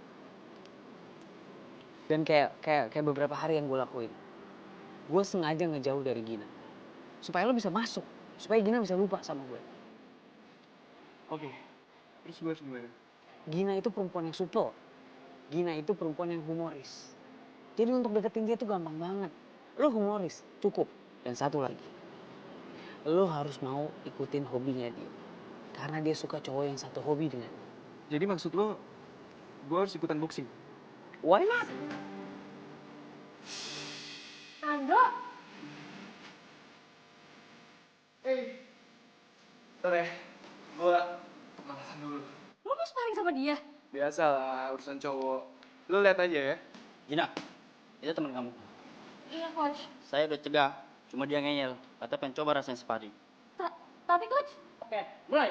[SPEAKER 7] Dan kayak beberapa hari yang gue lakuin. Gue sengaja ngejauh dari Gina. Supaya lo bisa masuk. Supaya Gina bisa lupa sama gue.
[SPEAKER 3] Oke. Terus gue harus gimana?
[SPEAKER 7] Gina itu perempuan yang supel. Gina itu perempuan yang humoris. Jadi untuk deketin dia tuh gampang banget. Lo humoris, cukup. Dan satu lagi. Lo harus mau ikutin hobinya dia.
[SPEAKER 1] Karena dia suka cowok yang satu hobi dengan.
[SPEAKER 3] Jadi maksud lo, gue harus ikutan boxing?
[SPEAKER 1] Why not?
[SPEAKER 4] Nando,
[SPEAKER 3] Bentar ya, gue pemanasan dulu.
[SPEAKER 4] lo mau sparring sama dia?
[SPEAKER 3] Biasa lah, urusan cowok. Lo lihat aja ya.
[SPEAKER 6] Gina, itu teman kamu.
[SPEAKER 4] Iya, coach.
[SPEAKER 6] Saya udah cegah, cuma dia ngeyel. Kata pengen coba rasanya sparring.
[SPEAKER 4] Tapi coach,
[SPEAKER 6] Oke, mulai.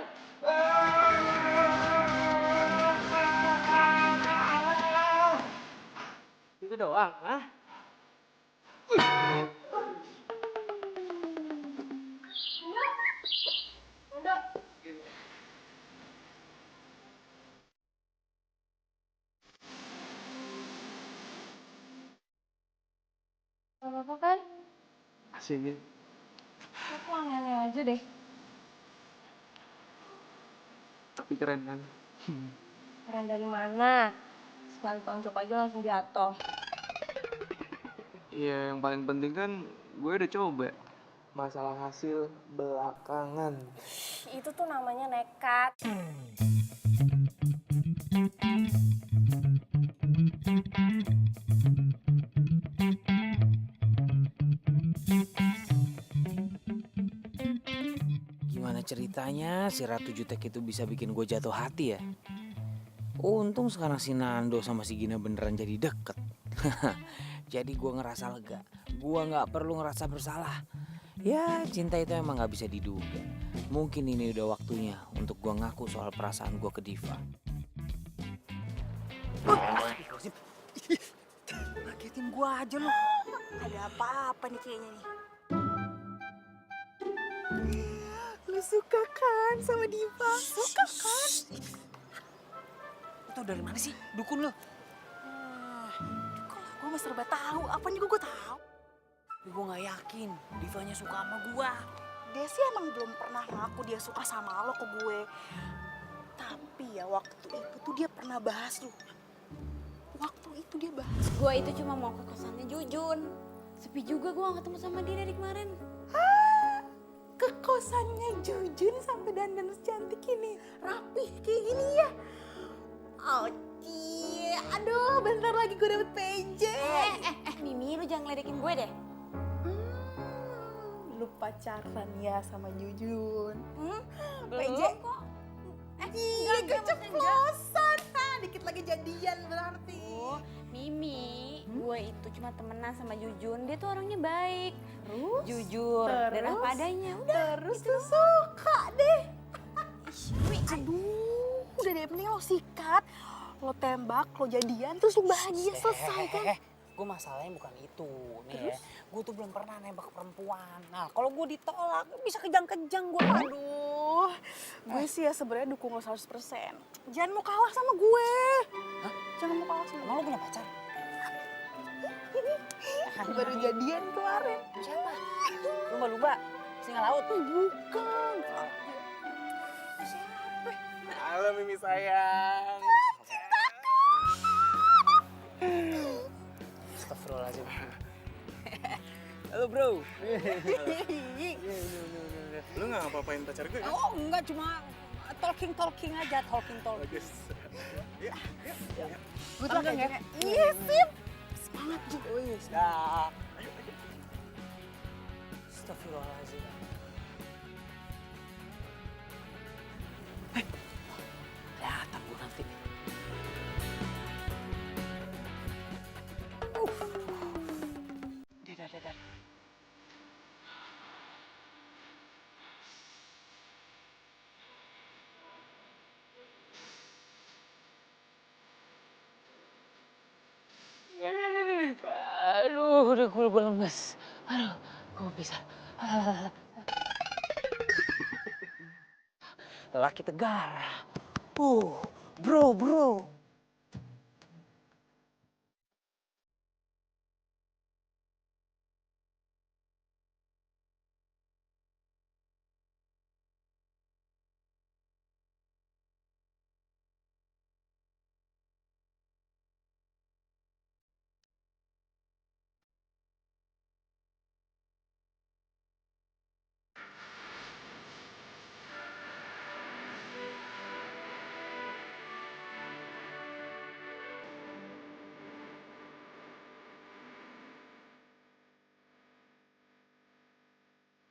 [SPEAKER 3] Itu doang, ah?
[SPEAKER 4] gak apa-apa kan?
[SPEAKER 3] Asik.
[SPEAKER 4] Aku aneh-aneh aja deh.
[SPEAKER 3] Tapi keren kan?
[SPEAKER 4] Keren dari mana? Sekali tonjok aja langsung jatuh.
[SPEAKER 3] Iya, yang paling penting kan gue udah coba. Masalah hasil belakangan.
[SPEAKER 4] Itu tuh namanya nekat.
[SPEAKER 1] Gimana ceritanya si Ratu Jutek itu bisa bikin gue jatuh hati ya? Untung sekarang si Nando sama si Gina beneran jadi deket. Jadi gue ngerasa lega. Gue gak perlu ngerasa bersalah. Ya cinta itu emang gak bisa diduga. Mungkin ini udah waktunya untuk gue ngaku soal perasaan gue ke Diva.
[SPEAKER 9] Ngagetin gue aja lo. Ada apa-apa nih kayaknya nih. Lu suka kan sama Diva? Suka kan?
[SPEAKER 1] Lu tau dari mana sih dukun lo?
[SPEAKER 9] Gue mah serba tahu. Apa nih gue tahu?
[SPEAKER 1] Tapi gue gak yakin Divanya suka sama gue.
[SPEAKER 9] Dia sih emang belum pernah ngaku dia suka sama lo ke gue. Tapi ya waktu itu tuh dia pernah bahas lo. Waktu itu dia bahas.
[SPEAKER 2] Gue itu cuma mau ke kosannya Jujun. Sepi juga gue gak ketemu sama dia dari kemarin.
[SPEAKER 9] Ke kosannya Jujun sampai dandan secantik ini. Rapih kayak gini ya. Oci, aduh bentar lagi gue dapet PJ.
[SPEAKER 2] Mimi lu jangan ngeledekin gue deh.
[SPEAKER 9] Lu pacaran ya sama Jujun?
[SPEAKER 2] Belum kok.
[SPEAKER 9] Iya keceplosan. Dikit lagi jadian berarti.
[SPEAKER 2] Mimi, gue itu cuma temenan sama Jujun. Dia tuh orangnya baik.
[SPEAKER 9] Terus?
[SPEAKER 2] Jujur dan
[SPEAKER 9] Terus?
[SPEAKER 2] apa adanya. Udah.
[SPEAKER 9] Terus tuh suka deh. Aduh, udah deh mending lo sikat. Lo tembak, lo jadian, terus lo bahagia selesai kan?
[SPEAKER 1] Gue masalahnya bukan itu nih ya. Gue tuh belum pernah nembak perempuan. Nah kalau gue ditolak bisa kejang-kejang gue.
[SPEAKER 9] Aduh, gue sih ya sebenarnya dukung lo 100%. Jangan mau kalah sama gue.
[SPEAKER 1] Hah?
[SPEAKER 9] Jangan mau kalah sama
[SPEAKER 1] Emang lo punya pacar?
[SPEAKER 9] Baru jadian kemarin.
[SPEAKER 1] Siapa? Lumba-lumba? Singa laut?
[SPEAKER 9] Bukan.
[SPEAKER 8] Halo Mimi sayang.
[SPEAKER 1] Astagfirullahaladzim. Halo bro.
[SPEAKER 8] Lu nggak ngapa-ngapain pacar gue?
[SPEAKER 1] Oh enggak, cuma talking aja, talking.
[SPEAKER 8] Bagus. Yuk, yuk.
[SPEAKER 9] Gue tuh ya. Iya sip. Semangat Ju.
[SPEAKER 1] Dah. Astagfirullahaladzim. Kelihatan gue nanti. Dah. Aduh, udah gue lemes. Aduh, gue bisa. Laki tegar. Bro.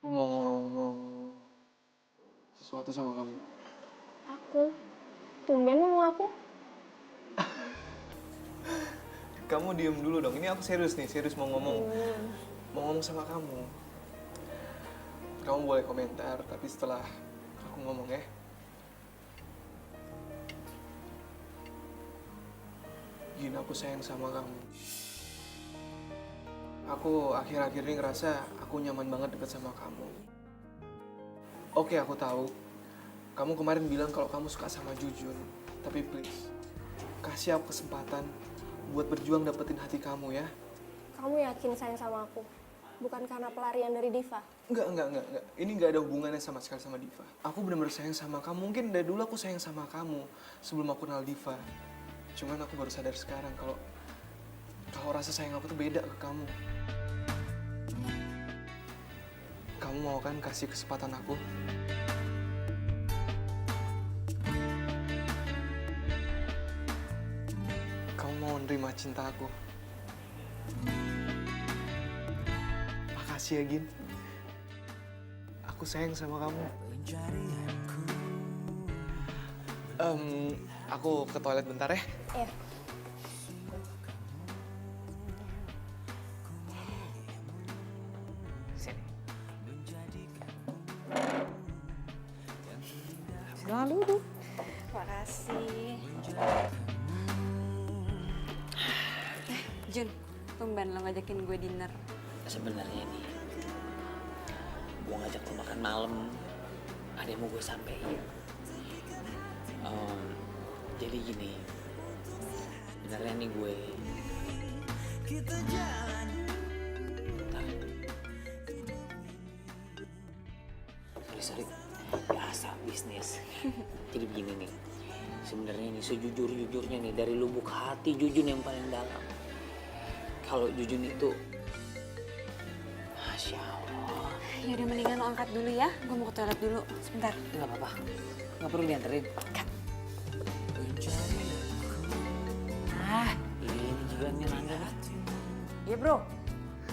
[SPEAKER 3] Aku mau ngomong sesuatu sama kamu.
[SPEAKER 4] Aku? Tumben lu mau aku?
[SPEAKER 3] Kamu diem dulu dong, ini aku serius nih, serius mau ngomong. Mau ngomong sama kamu. Kamu boleh komentar, tapi setelah aku ngomong ya. Gini, aku sayang sama kamu. Aku akhir-akhir ini ngerasa aku nyaman banget deket sama kamu. Oke, aku tahu. Kamu kemarin bilang kalau kamu suka sama Jujun. Tapi please, kasih aku kesempatan buat berjuang dapetin hati kamu ya.
[SPEAKER 4] Kamu yakin sayang sama aku? Bukan karena pelarian dari Diva?
[SPEAKER 3] Enggak. Ini enggak ada hubungannya sama sekali sama Diva. Aku benar-benar sayang sama kamu. Mungkin dari dulu aku sayang sama kamu sebelum aku kenal Diva. Cuman aku baru sadar sekarang kalau rasa sayang aku tuh beda ke kamu. Kamu mau kan kasih kesempatan aku? Kamu mau nerima cinta aku? Makasih ya, Gin. Aku sayang sama kamu. Aku ke toilet bentar ya.
[SPEAKER 4] Iya.
[SPEAKER 3] Sini.
[SPEAKER 1] Silakan duduk.
[SPEAKER 5] Makasih. Jun, tumben lo ngajakin gue dinner.
[SPEAKER 7] Sebenarnya nih, gue ngajak lo makan malam, ada yang mau gue sampein. Jadi gini, sebenarnya nih gue. Sorry, biasa bisnis. Jadi begini nih, sebenarnya nih sejujur-jujurnya nih dari lubuk hati Jujun yang paling dalam. Kalau Jujun itu, Masya Allah.
[SPEAKER 5] Ya udah mendingan lo angkat dulu ya. Gue mau ke toilet dulu. Sebentar.
[SPEAKER 7] Nggak apa-apa, nggak perlu dianterin. Ini juga nih Nanda.
[SPEAKER 1] Iya bro.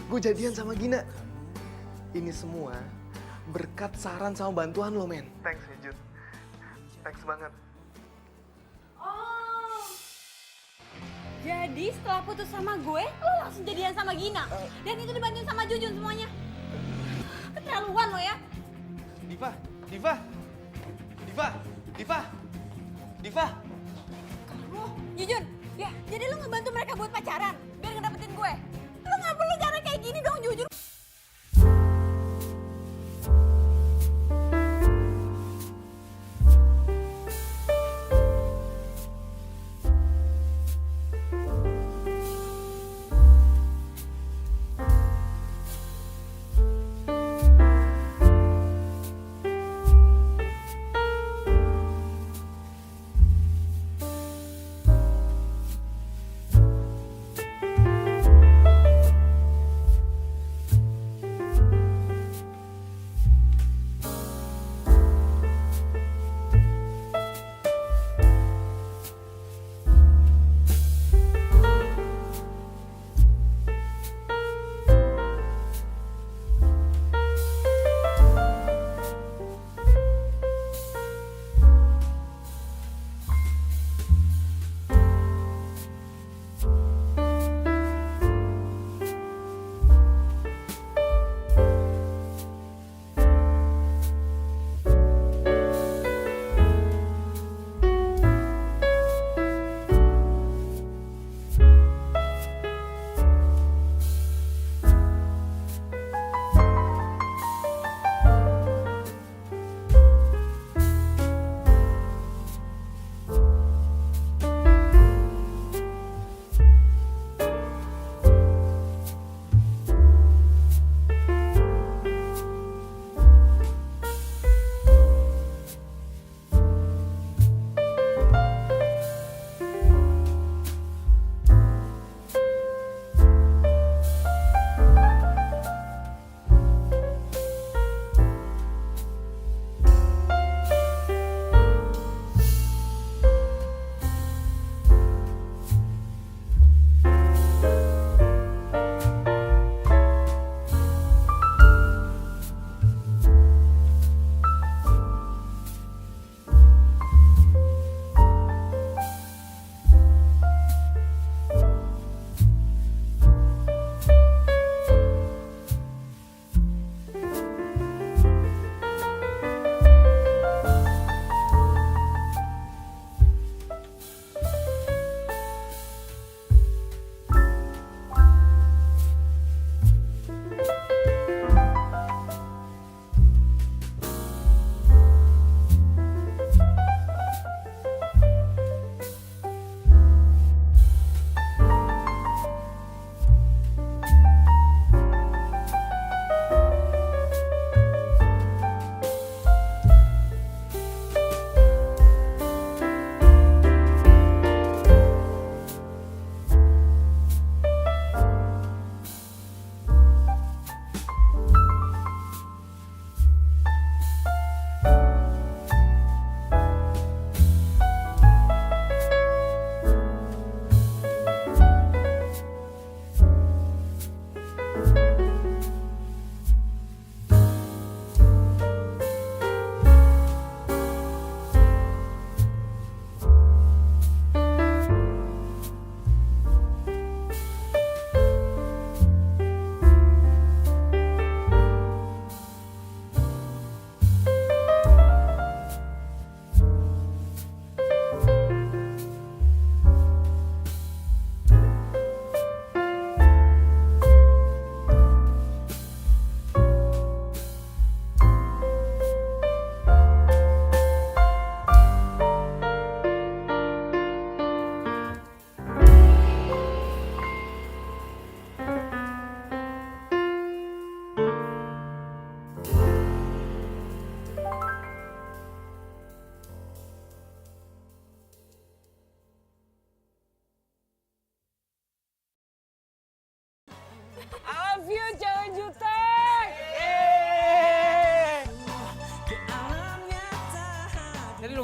[SPEAKER 3] Gue jadian sama Gina. Ini semua berkat saran sama bantuan lo, men. Thanks ya, Jun. Thanks banget.
[SPEAKER 2] Oh, jadi setelah putus sama gue, lo langsung jadian sama Gina. Dan itu dibantuin sama Jujun semuanya. Keterlaluan lo ya.
[SPEAKER 3] Diva.
[SPEAKER 2] Oh, Jujun, ya jadi lo ngebantu mereka buat pacaran biar ngedapetin gue. Lo nggak perlu cara kayak gini dong, Jujun.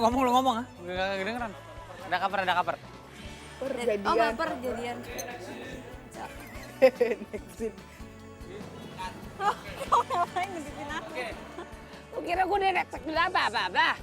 [SPEAKER 7] Lu ngomong ah. Gak kedengeran. Ada kabar.
[SPEAKER 2] Oh baper jadian.
[SPEAKER 9] Ngapain ngintipin aku?
[SPEAKER 7] Lu kira gue udah next apa?